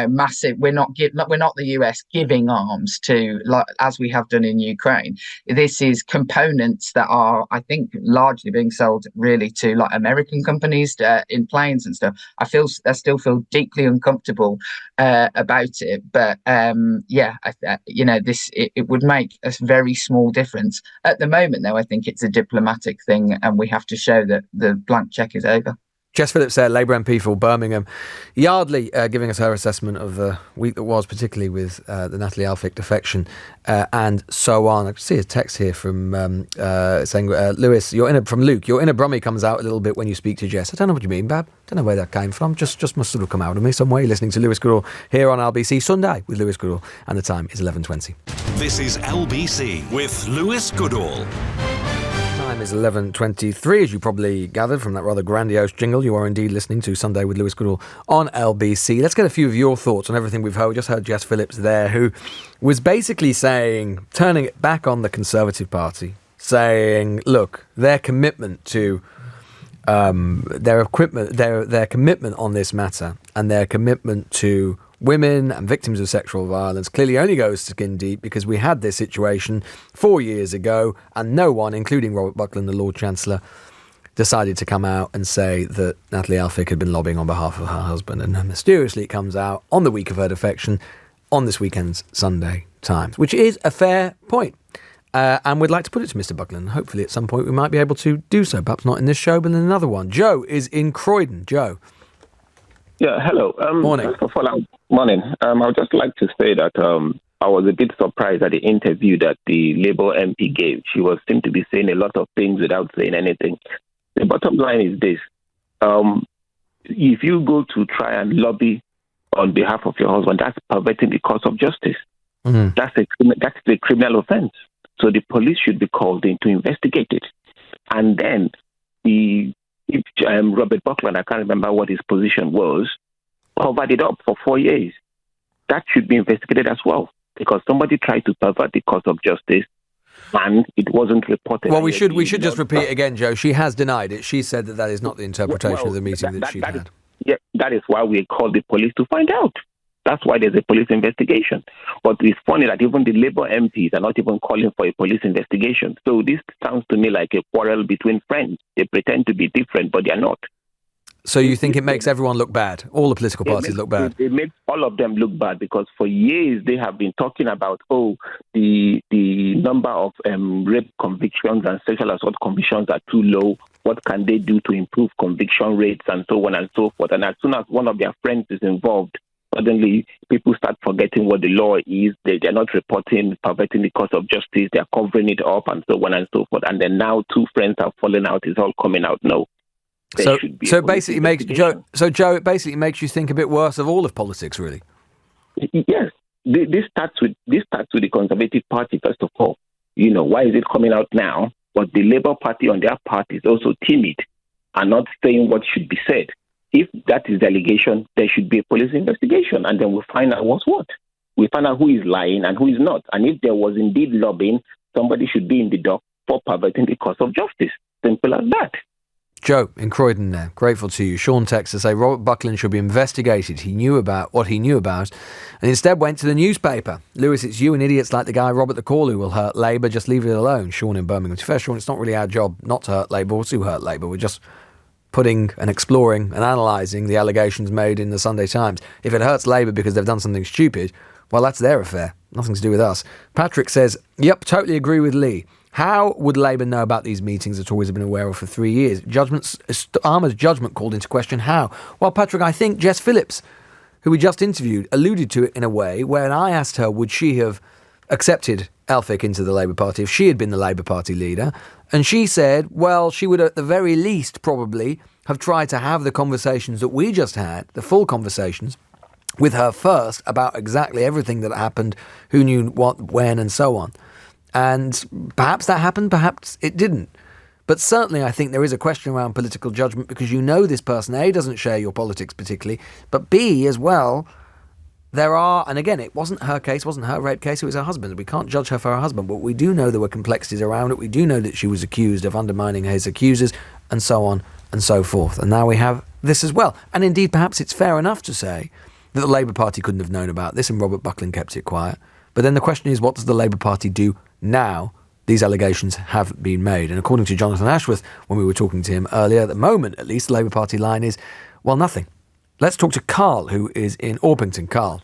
[SPEAKER 12] massive. We're not the US giving arms to, like, as we have done in Ukraine. This is components that are, I think, largely being sold really to like American companies in planes and stuff. I still feel deeply uncomfortable about it. But it would make a very small difference at the moment. Though I think it's a diplomatic thing, and we have to show that the blank check is over.
[SPEAKER 2] Jess Phillips there, Labour MP for Birmingham. Yardley giving us her assessment of the week that was, particularly with the Natalie Elphicke defection and so on. I can see a text here from saying, Lewis, from Luke, your inner Brummie comes out a little bit when you speak to Jess. I don't know what you mean, Bab. Don't know where that came from. Just must sort of come out of me some way. Listening to Lewis Goodall here on LBC Sunday with Lewis Goodall, and the time is 11:20.
[SPEAKER 1] This is LBC with Lewis Goodall.
[SPEAKER 2] Time is 11:23, as you probably gathered from that rather grandiose jingle. You are indeed listening to Sunday with Lewis Goodall on LBC. Let's get a few of your thoughts on everything we've heard. We just heard Jess Phillips there, who was basically saying, turning it back on the Conservative Party, saying, look, their commitment to their commitment on this matter and their commitment to women and victims of sexual violence clearly only goes skin deep because we had this situation 4 years ago and no one, including Robert Buckland, the Lord Chancellor, decided to come out and say that Natalie Elphicke had been lobbying on behalf of her husband. And mysteriously it comes out on the week of her defection on this weekend's Sunday Times, which is a fair point. And we'd like to put it to Mr. Buckland. Hopefully at some point we might be able to do so. Perhaps not in this show, but in another one. Joe is in Croydon. Joe.
[SPEAKER 13] Yeah, hello.
[SPEAKER 2] Morning.
[SPEAKER 13] First of all, morning. I would just like to say that I was a bit surprised at the interview that the Labour MP gave. She seemed to be saying a lot of things without saying anything. The bottom line is this. If you go to try and lobby on behalf of your husband, that's perverting the course of justice. Mm-hmm. That's a criminal offence. So the police should be called in to investigate it. And then Robert Buckland, I can't remember what his position was, covered it up for 4 years. That should be investigated as well, because somebody tried to pervert the course of justice and it wasn't reported.
[SPEAKER 2] Well, we should just repeat it again, Joe. She has denied it. She said that is not the interpretation of the meeting that she had.
[SPEAKER 13] That is why we called the police to find out. That's why there's a police investigation. But it's funny that even the Labour MPs are not even calling for a police investigation. So this sounds to me like a quarrel between friends. They pretend to be different, but they're not.
[SPEAKER 2] So you think it makes everyone look bad? All the political parties look bad?
[SPEAKER 13] It makes all of them look bad, because for years they have been talking about, the number of rape convictions and sexual assault convictions are too low. What can they do to improve conviction rates and so on and so forth? And as soon as one of their friends is involved, suddenly people start forgetting what the law is. They're not reporting, perverting the course of justice. They're covering it up and so on and so forth. And then now two friends have fallen out. It's all coming out. No.
[SPEAKER 2] So it basically makes Joe. So Joe, it basically makes you think a bit worse of all of politics, really.
[SPEAKER 13] Yes, this starts with the Conservative Party first of all. Why is it coming out now? But the Labour Party on their part is also timid and not saying what should be said. If that is the allegation, there should be a police investigation, and then we'll find out what's what. We find out who is lying and who is not. And if there was indeed lobbying, somebody should be in the dock for perverting the course of justice. Simple as that.
[SPEAKER 2] Joe in Croydon there, grateful to you. Sean texts to say Robert Buckland should be investigated. He knew about what he knew about and instead went to the newspaper. Lewis, it's you and idiots like the guy Robert the Caller who will hurt Labour. Just leave it alone. Sean in Birmingham. To be fair, Sean, it's not really our job not to hurt Labour or to hurt Labour. We're just putting and exploring and analysing the allegations made in the Sunday Times. If it hurts Labour because they've done something stupid, well, that's their affair. Nothing to do with us. Patrick says, yep, totally agree with Lee. How would Labour know about these meetings that always have been aware of for 3 years? Starmer's judgment called into question. How? Well, Patrick, I think Jess Phillips, who we just interviewed, alluded to it in a way where I asked her, would she have accepted Elphick into the Labour Party if she had been the Labour Party leader? And she said, well, she would at the very least probably have tried to have the conversations that we just had, the full conversations, with her first about exactly everything that happened, who knew what, when, and so on. And perhaps that happened, perhaps it didn't. But certainly I think there is a question around political judgment because this person, A, doesn't share your politics particularly, but B, as well, there are, and again, it wasn't her case, wasn't her rape case, it was her husband. We can't judge her for her husband, but we do know there were complexities around it. We do know that she was accused of undermining his accusers and so on and so forth. And now we have this as well. And indeed, perhaps it's fair enough to say that the Labour Party couldn't have known about this and Robert Buckland kept it quiet. But then the question is, what does the Labour Party do now these allegations have been made? And according to Jonathan Ashworth, when we were talking to him earlier, at the moment, at least, the Labour Party line is, well, nothing. Let's talk to Carl, who is in Orpington. Carl.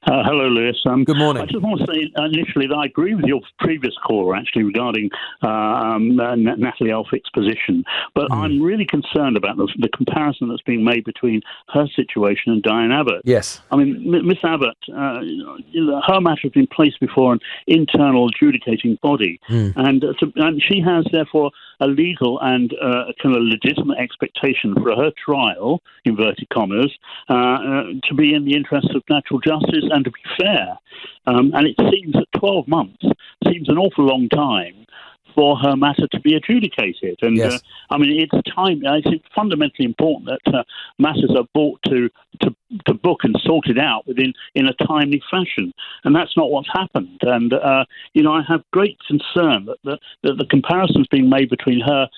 [SPEAKER 14] Hello, Lewis.
[SPEAKER 2] Good morning.
[SPEAKER 14] I just want to say initially that I agree with your previous caller, actually, regarding Natalie Elphick's position. But I'm really concerned about the comparison that's being made between her situation and Diane Abbott.
[SPEAKER 2] Yes.
[SPEAKER 14] I mean, Miss Abbott, her matter has been placed before an internal adjudicating body. And she has, therefore, a legal and a kind of legitimate expectation for her trial, inverted commas, to be in the interests of natural justice and to be fair. And it seems that 12 months seems an awful long time for her matter to be adjudicated. And
[SPEAKER 2] yes.
[SPEAKER 14] It's fundamentally important that matters are brought to book and sorted out in a timely fashion. And that's not what's happened. And, I have great concern that the comparisons being made between her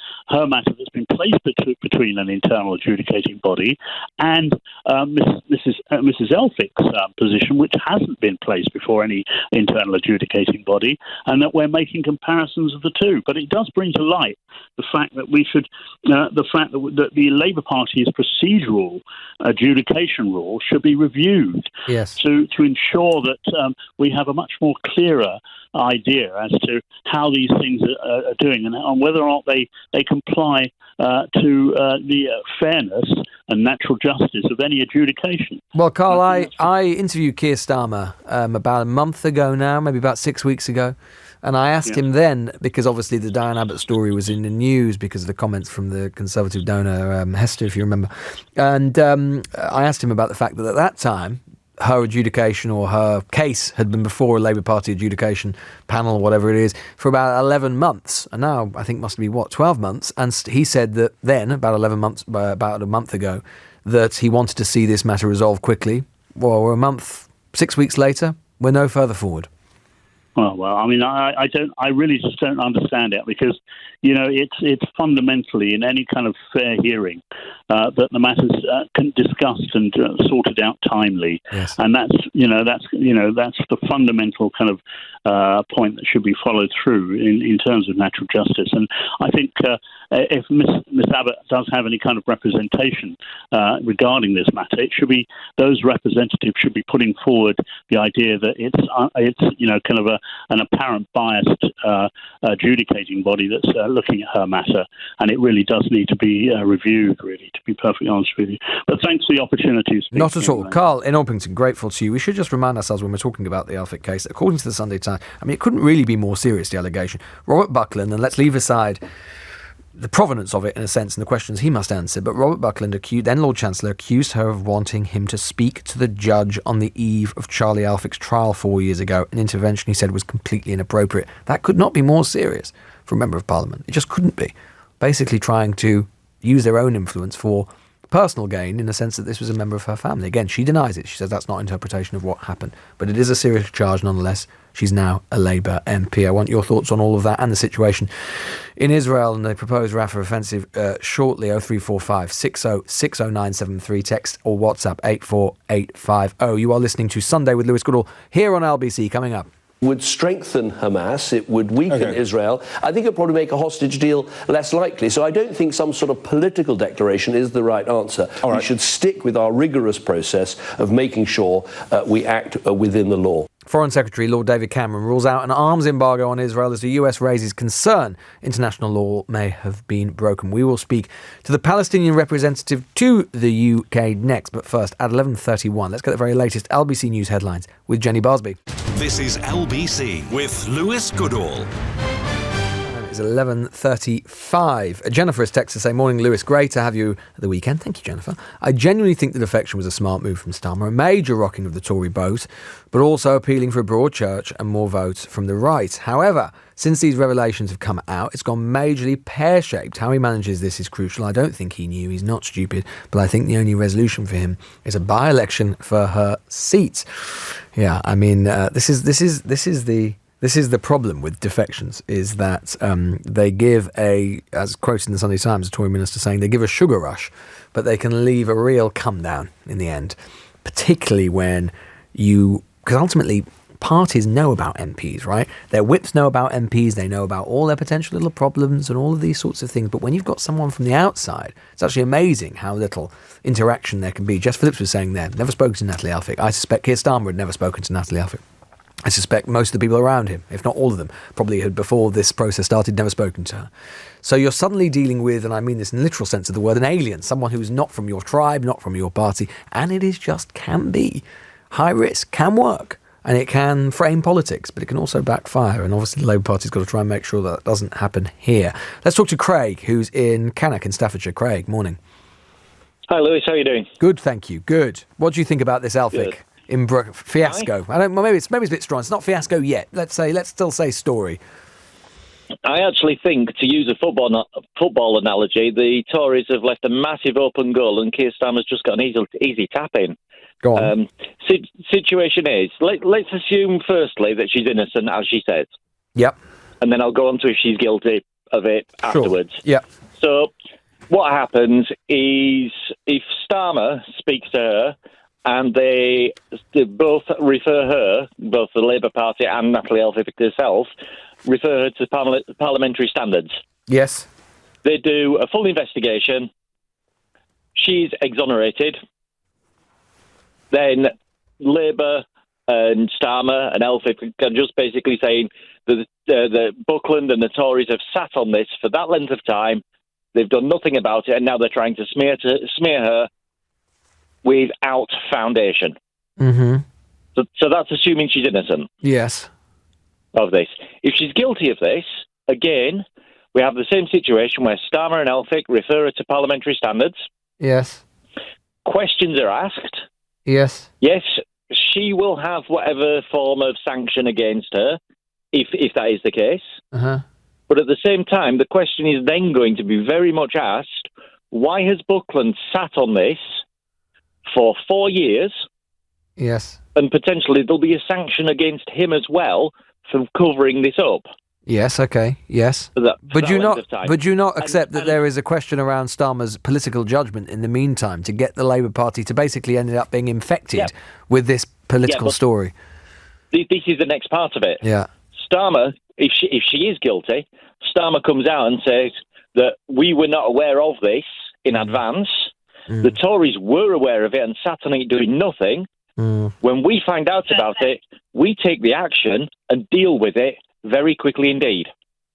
[SPEAKER 14] matter that's been placed between an internal adjudicating body and Mrs. Elphick's position, which hasn't been placed before any internal adjudicating body, and that we're making comparisons of the two. But it does bring to light the fact that that the Labour Party's procedural adjudication adjudication rules should be reviewed to ensure that we have a much more clearer idea as to how these things are doing and whether or not they comply to the fairness and natural justice of any adjudication.
[SPEAKER 2] Well, Carl, I interviewed Keir Starmer about a month ago now, maybe about 6 weeks ago. And I asked him then, because obviously the Diane Abbott story was in the news because of the comments from the Conservative donor, Hester, if you remember. And I asked him about the fact that at that time, her adjudication or her case had been before a Labour Party adjudication panel, whatever it is, for about 11 months. And now I think must be, 12 months. And he said that then, about a month ago, that he wanted to see this matter resolved quickly. Well, we're a month, 6 weeks later, we're no further forward.
[SPEAKER 14] Well, I mean, I really just don't understand it because, it's fundamentally in any kind of fair hearing that the matters discussed and sorted out timely, and that's the fundamental kind of point that should be followed through in terms of natural justice. And I think if Miss Abbott does have any kind of representation regarding this matter, it should be those representatives should be putting forward the idea that it's kind of an apparent biased adjudicating body that's looking at her matter, and it really does need to be reviewed, really, to be perfectly honest with you. But thanks for the opportunity to speak.
[SPEAKER 2] Not at all. Carl, in Orpington, grateful to you. We should just remind ourselves when we're talking about the Elphick case, according to the Sunday Times, I mean, it couldn't really be more serious, the allegation. Robert Buckland, and let's leave aside the provenance of it, in a sense, and the questions he must answer, but Robert Buckland, then Lord Chancellor, accused her of wanting him to speak to the judge on the eve of Charlie Elphick's trial 4 years ago, an intervention he said was completely inappropriate. That could not be more serious for a Member of Parliament. It just couldn't be. Basically trying to use their own influence for personal gain, in the sense that this was a member of her family. Again, she denies it. She says that's not interpretation of what happened. But it is a serious charge nonetheless. She's now a Labour MP. I want your thoughts on all of that and the situation in Israel and the proposed Rafah offensive shortly. 0345 60 60973. Text or WhatsApp 84850. You are listening to Sunday with Lewis Goodall here on LBC. Coming up.
[SPEAKER 15] Would strengthen Hamas, it would weaken Israel. I think it would probably make a hostage deal less likely. So I don't think some sort of political declaration is the right answer. We should stick with our rigorous process of making sure we act within the law.
[SPEAKER 2] Foreign Secretary Lord David Cameron rules out an arms embargo on Israel as the US raises concern international law may have been broken. We will speak to the Palestinian representative to the UK next, but first at 11:31, let's get the very latest LBC News headlines with Jenny Barsby.
[SPEAKER 1] This is LBC with Lewis Goodall.
[SPEAKER 2] It's 11:35. Jennifer has texted to say, morning Lewis, great to have you at the weekend. Thank you, Jennifer. I genuinely think the defection was a smart move from Starmer, a major rocking of the Tory boat, but also appealing for a broad church and more votes from the right. However, since these revelations have come out, it's gone majorly pear-shaped. How he manages this is crucial. I don't think he knew. He's not stupid, but I think the only resolution for him is a by-election for her seat. Yeah, I mean, this is the problem with defections, is that they give as quoted in the Sunday Times, a Tory minister saying, they give a sugar rush, but they can leave a real come down in the end, particularly when because ultimately parties know about MPs, right? Their whips know about MPs, they know about all their potential little problems and all of these sorts of things. But when you've got someone from the outside, it's actually amazing how little interaction there can be. Jess Phillips was saying there, never spoken to Natalie Elphick. I suspect Keir Starmer had never spoken to Natalie Elphick. I suspect most of the people around him, if not all of them, probably had, before this process started, never spoken to her. So you're suddenly dealing with, and I mean this in the literal sense of the word, an alien, someone who is not from your tribe, not from your party, and it is just can be high risk, can work, and it can frame politics, but it can also backfire. And obviously the Labour Party's got to try and make sure that doesn't happen here. Let's talk to Craig, who's in Cannock in Staffordshire. Craig, morning.
[SPEAKER 16] Hi, Lewis. How are you doing?
[SPEAKER 2] Good, thank you. Good. What do you think about this Elphick fiasco? I don't. Maybe it's a bit strong. It's not fiasco yet. Let's still say story.
[SPEAKER 16] I actually think, to use a football analogy, the Tories have left a massive open goal, and Keir Starmer's just got an easy tap in.
[SPEAKER 2] Go on.
[SPEAKER 16] Situation is, let's assume firstly that she's innocent, as she says.
[SPEAKER 2] Yep.
[SPEAKER 16] And then I'll go on to if she's guilty of it afterwards.
[SPEAKER 2] Yep.
[SPEAKER 16] So what happens is, if Starmer speaks to her, and they both refer her, both the Labour Party and Natalie Elphick herself, refer her to parliamentary standards.
[SPEAKER 2] Yes.
[SPEAKER 16] They do a full investigation. She's exonerated. then Labour and Starmer and Elphick are just basically saying that Buckland and the Tories have sat on this for that length of time. They've done nothing about it, and now they're trying to smear her without foundation.
[SPEAKER 2] Mm-hmm.
[SPEAKER 16] So that's assuming she's innocent.
[SPEAKER 2] Yes.
[SPEAKER 16] Of this. If she's guilty of this, again, we have the same situation where Starmer and Elphick refer her to parliamentary standards.
[SPEAKER 2] Yes.
[SPEAKER 16] Questions are asked.
[SPEAKER 2] Yes.
[SPEAKER 16] Yes, she will have whatever form of sanction against her, if that is the case.
[SPEAKER 2] Uh-huh.
[SPEAKER 16] But at the same time, the question is then going to be very much asked, why has Buckland sat on this for 4 years?
[SPEAKER 2] Yes.
[SPEAKER 16] And potentially there'll be a sanction against him as well for covering this up.
[SPEAKER 2] Yes, okay, yes. Would you not accept that there is a question around Starmer's political judgment in the meantime to get the Labour Party to basically end up being infected with this political story?
[SPEAKER 16] This is the next part of it.
[SPEAKER 2] Yeah.
[SPEAKER 16] Starmer, if she is guilty, Starmer comes out and says that we were not aware of this in advance. The Tories were aware of it and sat on it doing nothing. When we find out about it, we take the action and deal with it very quickly indeed.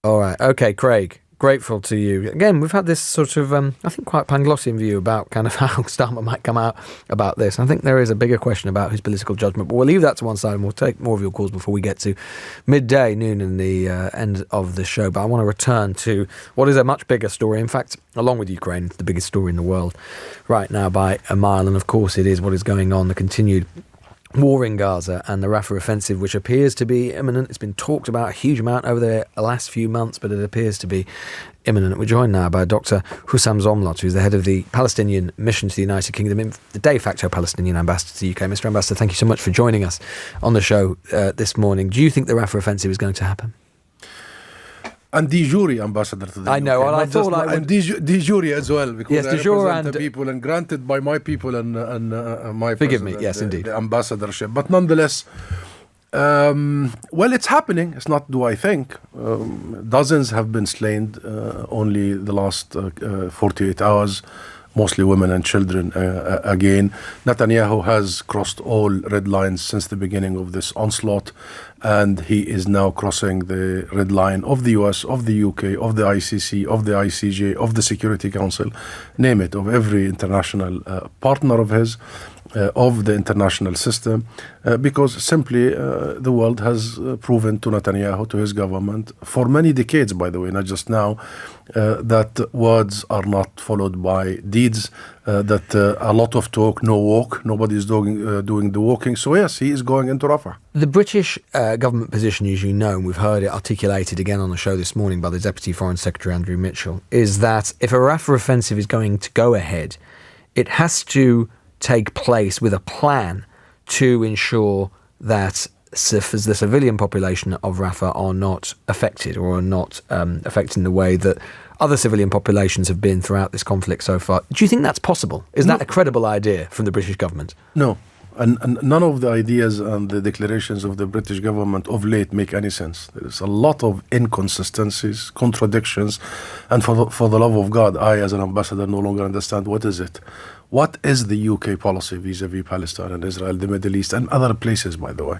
[SPEAKER 2] All right. Okay, Craig. Grateful to you. Again, we've had this sort of, I think, quite Panglossian view about kind of how Starmer might come out about this. I think there is a bigger question about his political judgment, but we'll leave that to one side and we'll take more of your calls before we get to midday, noon, and the end of the show. But I want to return to what is a much bigger story. In fact, along with Ukraine, it's the biggest story in the world right now by a mile. And of course, it is what is going on, the continued war in Gaza and the Rafah offensive, which appears to be imminent. It's been talked about a huge amount over the last few months, but it appears to be imminent. We're joined now by Dr. Husam Zomlot, who's the head of the Palestinian mission to the United Kingdom, the de facto Palestinian ambassador to the UK. Mr. Ambassador, thank you so much for joining us on the show this morning. Do you think the Rafah offensive is going to happen?
[SPEAKER 17] And de jure ambassador to the
[SPEAKER 2] I know,
[SPEAKER 17] UK.
[SPEAKER 2] and I thought I would...
[SPEAKER 17] And de jure as well, because
[SPEAKER 2] yes,
[SPEAKER 17] I represent the people, and granted by my people and my
[SPEAKER 2] forgive me, yes,
[SPEAKER 17] the,
[SPEAKER 2] indeed,
[SPEAKER 17] the ambassadorship. But nonetheless, well, it's happening. It's not, do I think. Dozens have been slain only the last 48 hours, mostly women and children again. Netanyahu has crossed all red lines since the beginning of this onslaught, and he is now crossing the red line of the US, of the UK, of the ICC, of the ICJ, of the Security Council, name it, of every international partner of his, of the international system, because simply the world has proven to Netanyahu, to his government, for many decades, by the way, not just now, that words are not followed by deeds, that a lot of talk, no walk, nobody is doing the walking. So yes, he is going into Rafah.
[SPEAKER 2] The British government position, as you know, and we've heard it articulated again on the show this morning by the Deputy Foreign Secretary Andrew Mitchell, is that if a Rafah offensive is going to go ahead, it has to take place with a plan to ensure that the civilian population of Rafah are not affected or are not affected in the way that other civilian populations have been throughout this conflict so far. Do you think that's possible? Is that a credible idea from the British government?
[SPEAKER 17] No. And none of the ideas and the declarations of the British government of late make any sense. There's a lot of inconsistencies, contradictions, and for the love of God, I, as an ambassador, no longer understand what is it. What is the UK policy vis-a-vis Palestine and Israel, the Middle East, and other places, by the way?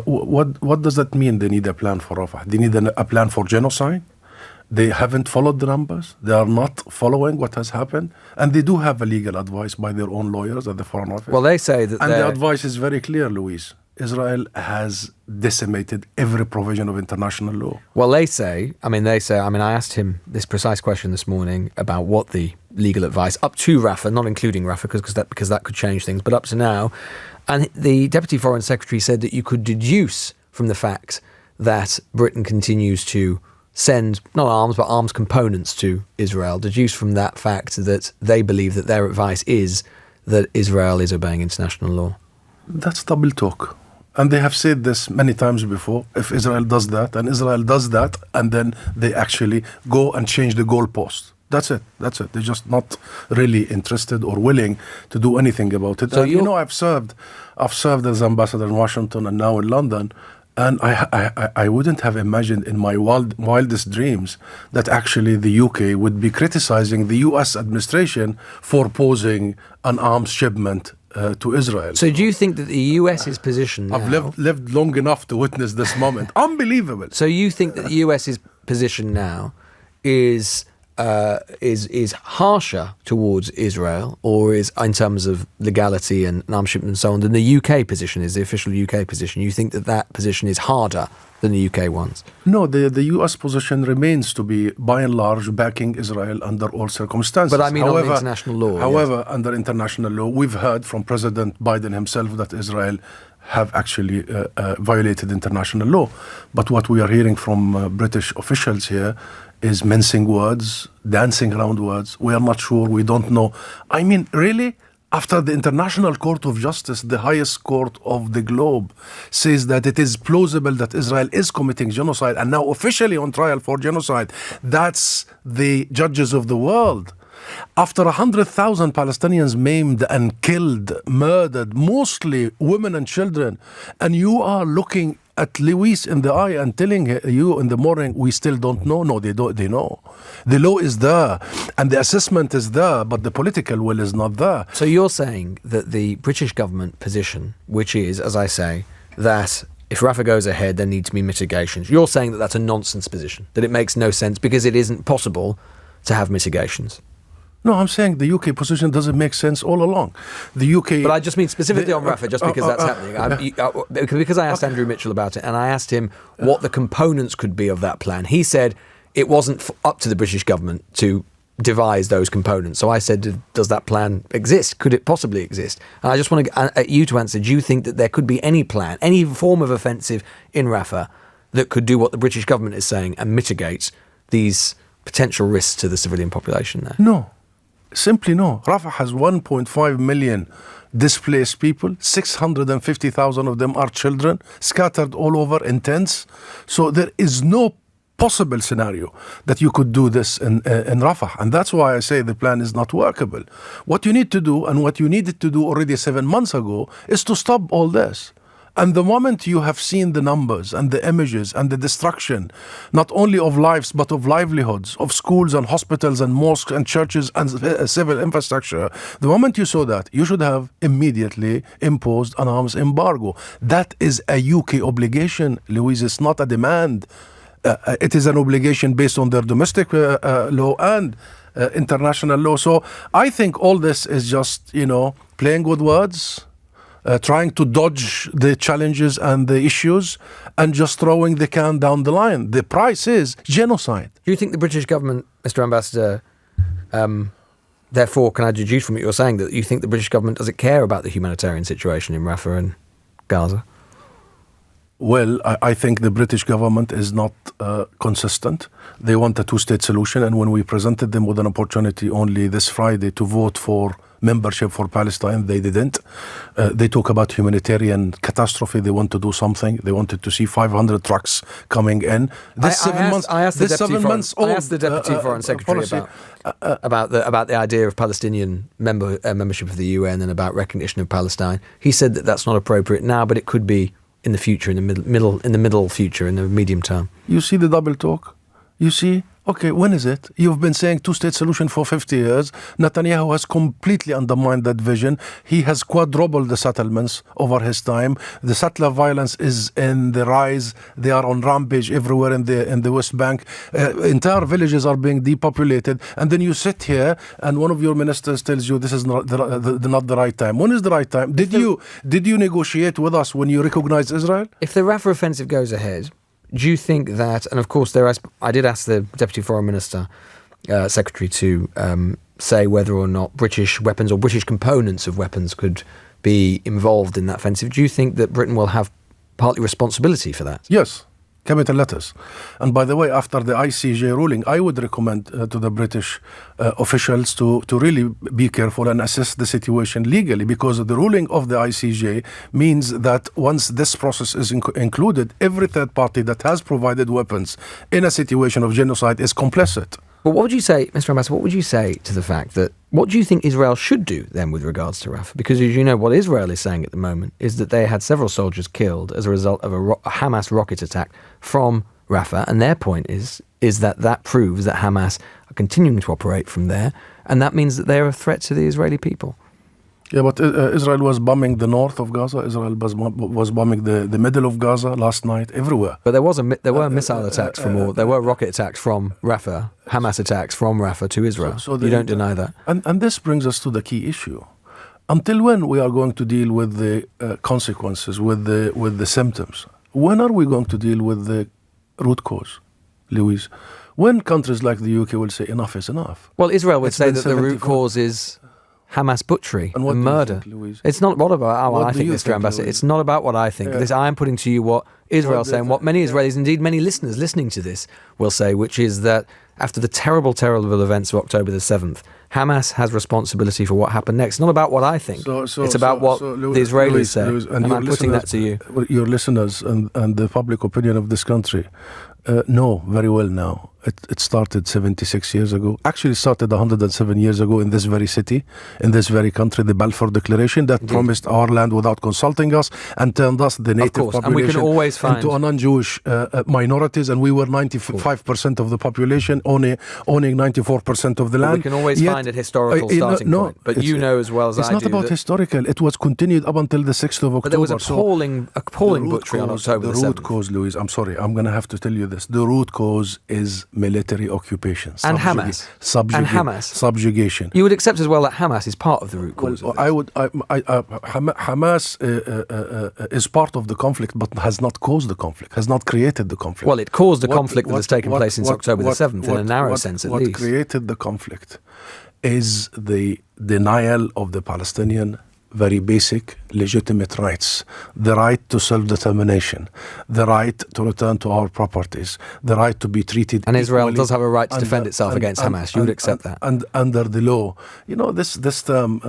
[SPEAKER 17] What does that mean? They need a plan for Rafah. They need a plan for genocide. They haven't followed the numbers. They are not following what has happened. And they do have a legal advice by their own lawyers at the Foreign Office.
[SPEAKER 2] Well, they say that...
[SPEAKER 17] And the advice is very clear, Louise. Israel has decimated every provision of international law.
[SPEAKER 2] Well, I asked him this precise question this morning about what the legal advice up to Rafah, not including Rafah, because that could change things, but up to now. And the Deputy Foreign Secretary said that you could deduce from the fact that Britain continues to send, not arms, but arms components to Israel, deduce from that fact that they believe that their advice is that Israel is obeying international law.
[SPEAKER 17] That's double talk. And they have said this many times before. If Israel does that, and Israel does that, and then they actually go and change the goalpost. That's it. They're just not really interested or willing to do anything about it. So I've served as ambassador in Washington and now in London. And I wouldn't have imagined in my wildest dreams that actually the UK would be criticizing the US administration for posing an arms shipment to Israel.
[SPEAKER 2] So do you think that the US's position now...
[SPEAKER 17] I've lived long enough to witness this moment. Unbelievable.
[SPEAKER 2] So you think that the US's position now is harsher towards Israel, or is, in terms of legality and arms shipment and so on, than the UK position is, the official UK position? You think that position is harder than the UK ones?
[SPEAKER 17] No, the US position remains to be, by and large, backing Israel under all circumstances.
[SPEAKER 2] But I mean, on international law.
[SPEAKER 17] However, under international law, we've heard from President Biden himself that Israel have actually violated international law. But what we are hearing from British officials here is mincing words, dancing around words. We are not sure, we don't know. I mean, really? After the International Court of Justice, the highest court of the globe, says that it is plausible that Israel is committing genocide and now officially on trial for genocide. That's the judges of the world. After 100,000 Palestinians maimed and killed, murdered, mostly women and children, and you are looking at Lewis in the eye and telling you in the morning, we still don't know. No, they know. The law is there and the assessment is there, but the political will is not there.
[SPEAKER 2] So you're saying that the British government position, which is, as I say, that if Rafah goes ahead, there need to be mitigations. You're saying that that's a nonsense position, that it makes no sense because it isn't possible to have mitigations.
[SPEAKER 17] No, I'm saying the UK position doesn't make sense all along. The UK...
[SPEAKER 2] But I just mean specifically on Rafah, just because that's happening. Because I asked Andrew Mitchell about it, and I asked him what the components could be of that plan. He said it wasn't up to the British government to devise those components. So I said, does that plan exist? Could it possibly exist? And I just want you to answer, do you think that there could be any plan, any form of offensive in Rafah that could do what the British government is saying and mitigate these potential risks to the civilian population there?
[SPEAKER 17] No. Simply no. Rafah has 1.5 million displaced people. 650,000 of them are children, scattered all over in tents. So there is no possible scenario that you could do this in Rafah. And that's why I say the plan is not workable. What you need to do, and what you needed to do already 7 months ago, is to stop all this. And the moment you have seen the numbers and the images and the destruction, not only of lives, but of livelihoods, of schools and hospitals and mosques and churches and civil infrastructure, the moment you saw that, you should have immediately imposed an arms embargo. That is a UK obligation, Louise. It's not a demand. It is an obligation based on their domestic law and international law. So I think all this is just, playing with words, trying to dodge the challenges and the issues and just throwing the can down the line. The price is genocide.
[SPEAKER 2] Do you think the British government, Mr. Ambassador, therefore, can I deduce from what you're saying that you think the British government doesn't care about the humanitarian situation in Rafah and Gaza?
[SPEAKER 17] Well, I think the British government is not consistent. They want a two-state solution, and when we presented them with an opportunity only this Friday to vote for membership for Palestine, they didn't. They talk about humanitarian catastrophe. They want to do something. They wanted to see 500 trucks coming in.
[SPEAKER 2] I asked the Deputy Foreign Secretary about the idea of Palestinian membership of the UN and about recognition of Palestine. He said that that's not appropriate now, but it could be in the future, in the middle future, in the medium term.
[SPEAKER 17] You see the double talk? You see? Okay, when is it? You've been saying two-state solution for 50 years. Netanyahu has completely undermined that vision. He has quadrupled the settlements over his time. The settler violence is in the rise. They are on rampage everywhere in the West Bank. Entire villages are being depopulated. And then you sit here and one of your ministers tells you this is not the right time. When is the right time? Did you negotiate with us when you recognized Israel?
[SPEAKER 2] If the Rafah offensive goes ahead, do you think that, and of course I did ask the Deputy Foreign Minister, Secretary to say whether or not British weapons or British components of weapons could be involved in that offensive. Do you think that Britain will have partly responsibility for that?
[SPEAKER 17] Yes. Capital letters. And by the way, after the ICJ ruling, I would recommend to the British officials to really be careful and assess the situation legally, because the ruling of the ICJ means that once this process is included, every third party that has provided weapons in a situation of genocide is complicit.
[SPEAKER 2] But what would you say, Mr. Ambassador, what would you say to the fact that, what do you think Israel should do then with regards to Rafah? Because as you know, what Israel is saying at the moment is that they had several soldiers killed as a result of a Hamas rocket attack from Rafah, and their point is that proves that Hamas are continuing to operate from there, and that means that they are a threat to the Israeli people.
[SPEAKER 17] Yeah, but Israel was bombing the north of Gaza. Israel was bombing the middle of Gaza last night, everywhere.
[SPEAKER 2] But there were missile attacks there were rocket attacks from Rafah, Hamas attacks from Rafah to Israel. So you don't deny that.
[SPEAKER 17] And this brings us to the key issue. Until when we are going to deal with the consequences, with the symptoms? When are we going to deal with the root cause, Louise? When countries like the UK will say enough is enough?
[SPEAKER 2] Well, Israel would say that the root cause is Hamas butchery and murder. It's not what about how I think, Mr. Ambassador. It's not about what I think. I am putting to you what Israel saying, what many Israelis, indeed many listeners listening to this, will say, which is that after the terrible, terrible events of October the 7th, Hamas has responsibility for what happened next. It's not about what I think. It's about what the Israelis say. And I'm putting that to you.
[SPEAKER 17] Your listeners and the public opinion of this country know very well now. It started 76 years ago. Actually, it started 107 years ago in this very city, in this very country, the Balfour Declaration that promised our land without consulting us and turned us, the native population,
[SPEAKER 2] and we can always find
[SPEAKER 17] into non-Jewish minorities, and we were 95% of the population, owning 94% of the land.
[SPEAKER 2] We can always find a historical starting point. But you know as well as I do.
[SPEAKER 17] It's not about historical. It was continued up until the 6th of October.
[SPEAKER 2] But there was appalling butchery on October the 7th.
[SPEAKER 17] The root cause, Louise, I'm sorry, I'm going to have to tell you this. The root cause is military occupation
[SPEAKER 2] and Hamas
[SPEAKER 17] subjugation.
[SPEAKER 2] You would accept as well that Hamas is part of the root cause.
[SPEAKER 17] Hamas is part of the conflict, but has not caused the conflict, has not created the conflict.
[SPEAKER 2] Well, it caused the conflict that has taken place since October the 7th, in a narrow sense at least.
[SPEAKER 17] What created the conflict is the denial of the Palestinian very basic legitimate rights, the right to self-determination, the right to return to our properties, the right to be treated
[SPEAKER 2] and Israel equally, does have a right to defend itself against Hamas. You would accept that?
[SPEAKER 17] And under the law, you know, this term,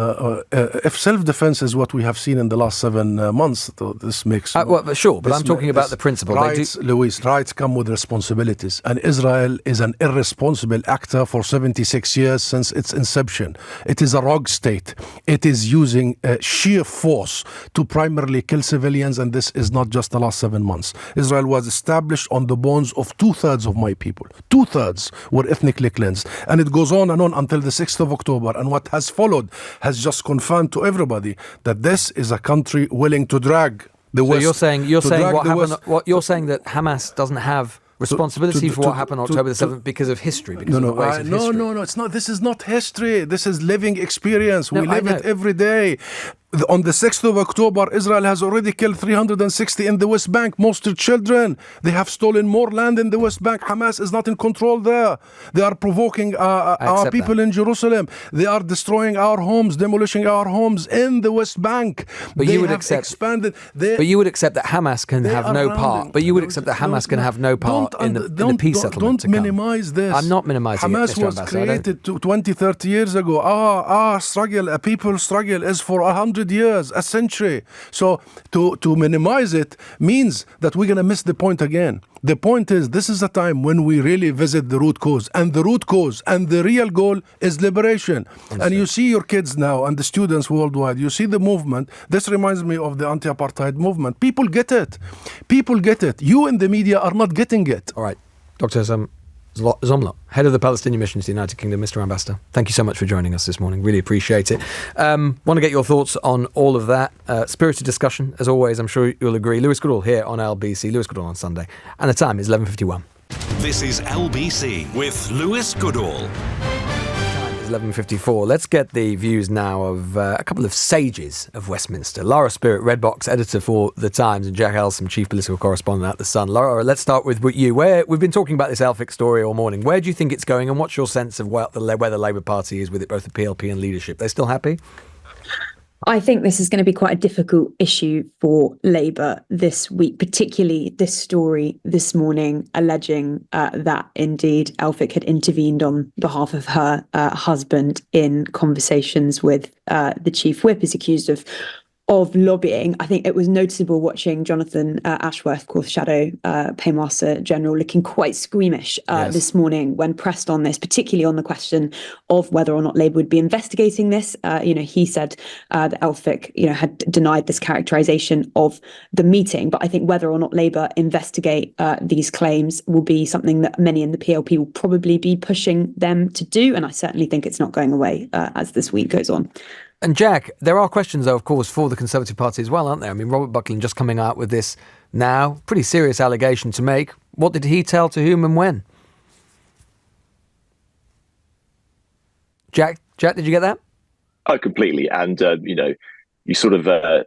[SPEAKER 17] if self-defense is what we have seen in the last 7 months, this makes...
[SPEAKER 2] but I'm talking about the principle.
[SPEAKER 17] Rights, Louise, rights come with responsibilities, and Israel is an irresponsible actor for 76 years since its inception. It is a rogue state. It is using sheer force to primarily kill civilians, and this is not just the last 7 months. Israel was established on the bones of 2/3 of my people. 2/3 were ethnically cleansed, and it goes on and on until the 6th of October. And what has followed has just confirmed to everybody that this is a country willing to drag the West.
[SPEAKER 2] So you're saying that Hamas doesn't have responsibility for what happened on October the 7th because of history?
[SPEAKER 17] No, it's not. This is not history. This is living experience. We live it every day. On the 6th of October, Israel has already killed 360 in the West Bank, mostly children. They have stolen more land in the West Bank. Hamas is not in control there. They are provoking our people in Jerusalem. They are destroying our homes, demolishing our homes in the West Bank.
[SPEAKER 2] But you would accept that Hamas can have no part. But you would accept that Hamas can have no part in the peace settlement.
[SPEAKER 17] Don't minimize this.
[SPEAKER 2] I'm not minimizing
[SPEAKER 17] Hamas
[SPEAKER 2] it, Mr.
[SPEAKER 17] was
[SPEAKER 2] Ambassador.
[SPEAKER 17] created 20, 30 years ago. A people's struggle is for 100 years, a century. So to minimize it means that we're going to miss the point again. The point is, this is a time when we really visit the root cause, and the root cause and the real goal is liberation. And you see your kids now and the students worldwide, you see the movement. This reminds me of the anti-apartheid movement. People get it. You in the media are not getting it.
[SPEAKER 2] All right. Dr. Zomlot, head of the Palestinian mission to the United Kingdom, Mr. Ambassador. Thank you so much for joining us this morning. Really appreciate it. Want to get your thoughts on all of that. Spirited discussion, as always, I'm sure you'll agree. Lewis Goodall here on LBC, Lewis Goodall on Sunday. And the time is 11:51.
[SPEAKER 1] This is LBC with Lewis Goodall.
[SPEAKER 2] 11:54. Let's get the views now of a couple of sages of Westminster. Lara Spirit, Redbox editor for The Times, and Jack Elsom, chief political correspondent at The Sun. Lara, let's start with you. We've been talking about this Elphick story all morning. Where do you think it's going, and what's your sense of where the Labour Party is with it, both the PLP and leadership? They're still happy?
[SPEAKER 18] I think this is going to be quite a difficult issue for Labour this week, particularly this story this morning alleging that indeed Elphick had intervened on behalf of her husband in conversations with the chief whip, is accused of lobbying. I think it was noticeable watching Jonathan Ashworth, of course, Shadow Paymaster General, looking quite squeamish this morning when pressed on this, particularly on the question of whether or not Labour would be investigating this. He said that Elphick, had denied this characterisation of the meeting. But I think whether or not Labour investigate these claims will be something that many in the PLP will probably be pushing them to do. And I certainly think it's not going away as this week goes on.
[SPEAKER 2] And Jack, there are questions, though, of course, for the Conservative Party as well, aren't there? I mean, Robert Buckland just coming out with this now, pretty serious allegation to make. What did he tell to whom and when? Jack, did you get that?
[SPEAKER 19] Oh, completely. And, you sort of...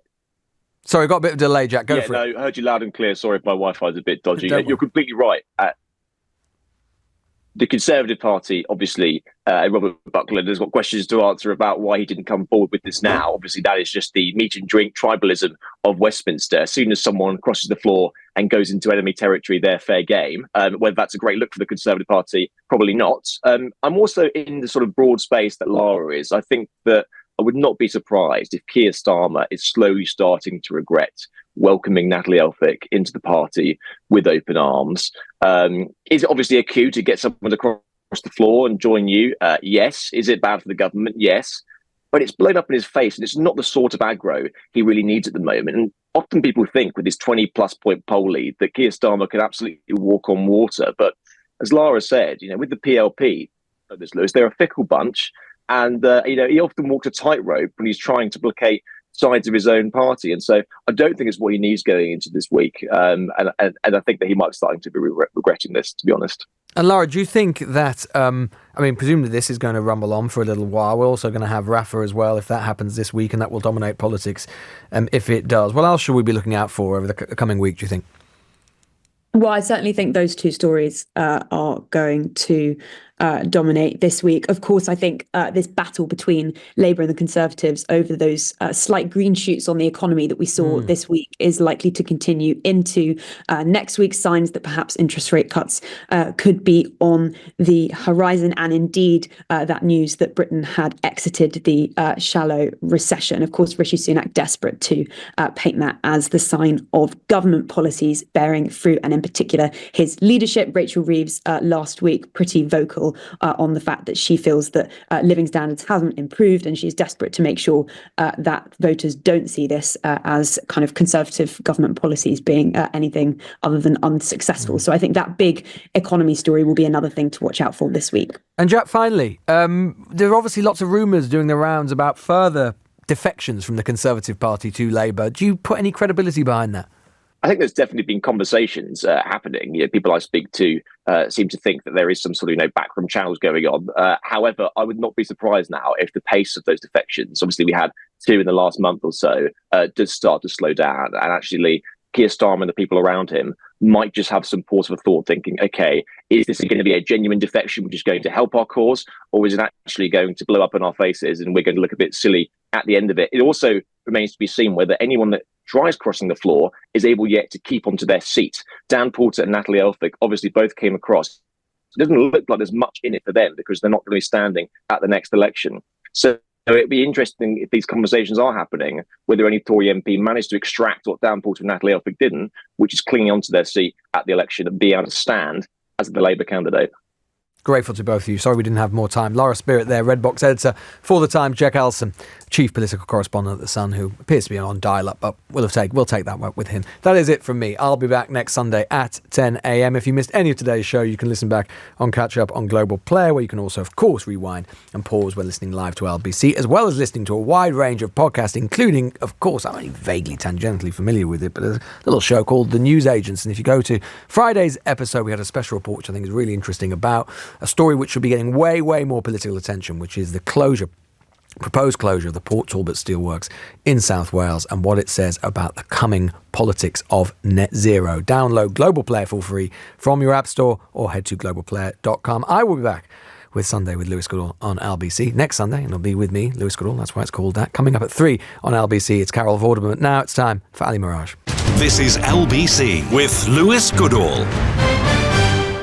[SPEAKER 2] Sorry, got a bit of delay, Jack. Go for it.
[SPEAKER 19] I heard you loud and clear. Sorry if my Wi-Fi is a bit dodgy. You're completely right. The Conservative Party, obviously, Robert Buckland has got questions to answer about why he didn't come forward with this now. Obviously, that is just the meat and drink tribalism of Westminster. As soon as someone crosses the floor and goes into enemy territory, they're fair game. Whether that's a great look for the Conservative Party, probably not. I'm also in the sort of broad space that Lara is. I think that I would not be surprised if Keir Starmer is slowly starting to regret welcoming Natalie Elphicke into the party with open arms. Is it obviously a coup to get someone across the floor and join you? Yes. Is it bad for the government? Yes. But it's blown up in his face, and it's not the sort of aggro he really needs at the moment. And often people think with his 20-plus point poll lead that Keir Starmer can absolutely walk on water. But as Lara said, with the PLP, Lewis, they're a fickle bunch. And, he often walks a tightrope when he's trying to placate sides of his own party. And so I don't think it's what he needs going into this week. And I think that he might be starting to be regretting this, to be honest.
[SPEAKER 2] And Lara, do you think that, presumably this is going to rumble on for a little while. We're also going to have Rafa as well, if that happens this week, and that will dominate politics if it does. What else should we be looking out for over the coming week, do you think?
[SPEAKER 18] Well, I certainly think those two stories are going to dominate this week. Of course, I think this battle between Labour and the Conservatives over those slight green shoots on the economy that we saw this week is likely to continue into next week's, signs that perhaps interest rate cuts could be on the horizon. And indeed, that news that Britain had exited the shallow recession. Of course, Rishi Sunak desperate to paint that as the sign of government policies bearing fruit, and in particular his leadership. Rachel Reeves last week pretty vocal on the fact that she feels that living standards haven't improved, and she's desperate to make sure that voters don't see this as kind of Conservative government policies being anything other than unsuccessful. So I think that big economy story will be another thing to watch out for this week.
[SPEAKER 2] And Jack, finally, there are obviously lots of rumours doing the rounds about further defections from the Conservative Party to Labour. Do you put any credibility behind that?
[SPEAKER 19] I think there's definitely been conversations happening. People I speak to seem to think that there is some sort of backroom channels going on. However, I would not be surprised now if the pace of those defections, obviously we had 2 in the last month or so, does start to slow down. And actually, Keir Starmer and the people around him might just have some pause for thought, thinking, okay, is this going to be a genuine defection which is going to help our cause, or is it actually going to blow up in our faces and we're going to look a bit silly at the end of it? It also remains to be seen whether anyone that tries crossing the floor is able yet to keep onto their seat. Dan Porter and Natalie Elphicke obviously both came across. It doesn't look like there's much in it for them because they're not going to be standing at the next election. So it'd be interesting if these conversations are happening, whether any Tory MP managed to extract what Dan Porter and Natalie Elphicke didn't, which is clinging onto their seat at the election and be able to stand as the Labour candidate.
[SPEAKER 2] Grateful to both of you. Sorry we didn't have more time. Lara Spirit there, Red Box editor for The Times. Jack Elsom, chief political correspondent at The Sun, who appears to be on dial-up, but we'll take that with him. That is it from me. I'll be back next Sunday at 10 a.m. If you missed any of today's show, you can listen back on Catch Up on Global Player, where you can also, of course, rewind and pause when listening live to LBC, as well as listening to a wide range of podcasts, including, of course, I'm only vaguely tangentially familiar with it, but there's a little show called The News Agents. And if you go to Friday's episode, we had a special report, which I think is really interesting, about a story which should be getting way, way more political attention, which is the proposed closure of the Port Talbot Steelworks in South Wales and what it says about the coming politics of net zero. Download Global Player for free from your app store or head to globalplayer.com. I will be back with Sunday with Lewis Goodall on LBC next Sunday, and it'll be with me, Lewis Goodall. That's why it's called that. Coming up at 3 on LBC, it's Carol Vorderman. Now it's time for Ali Mirage.
[SPEAKER 1] This is LBC with Lewis Goodall.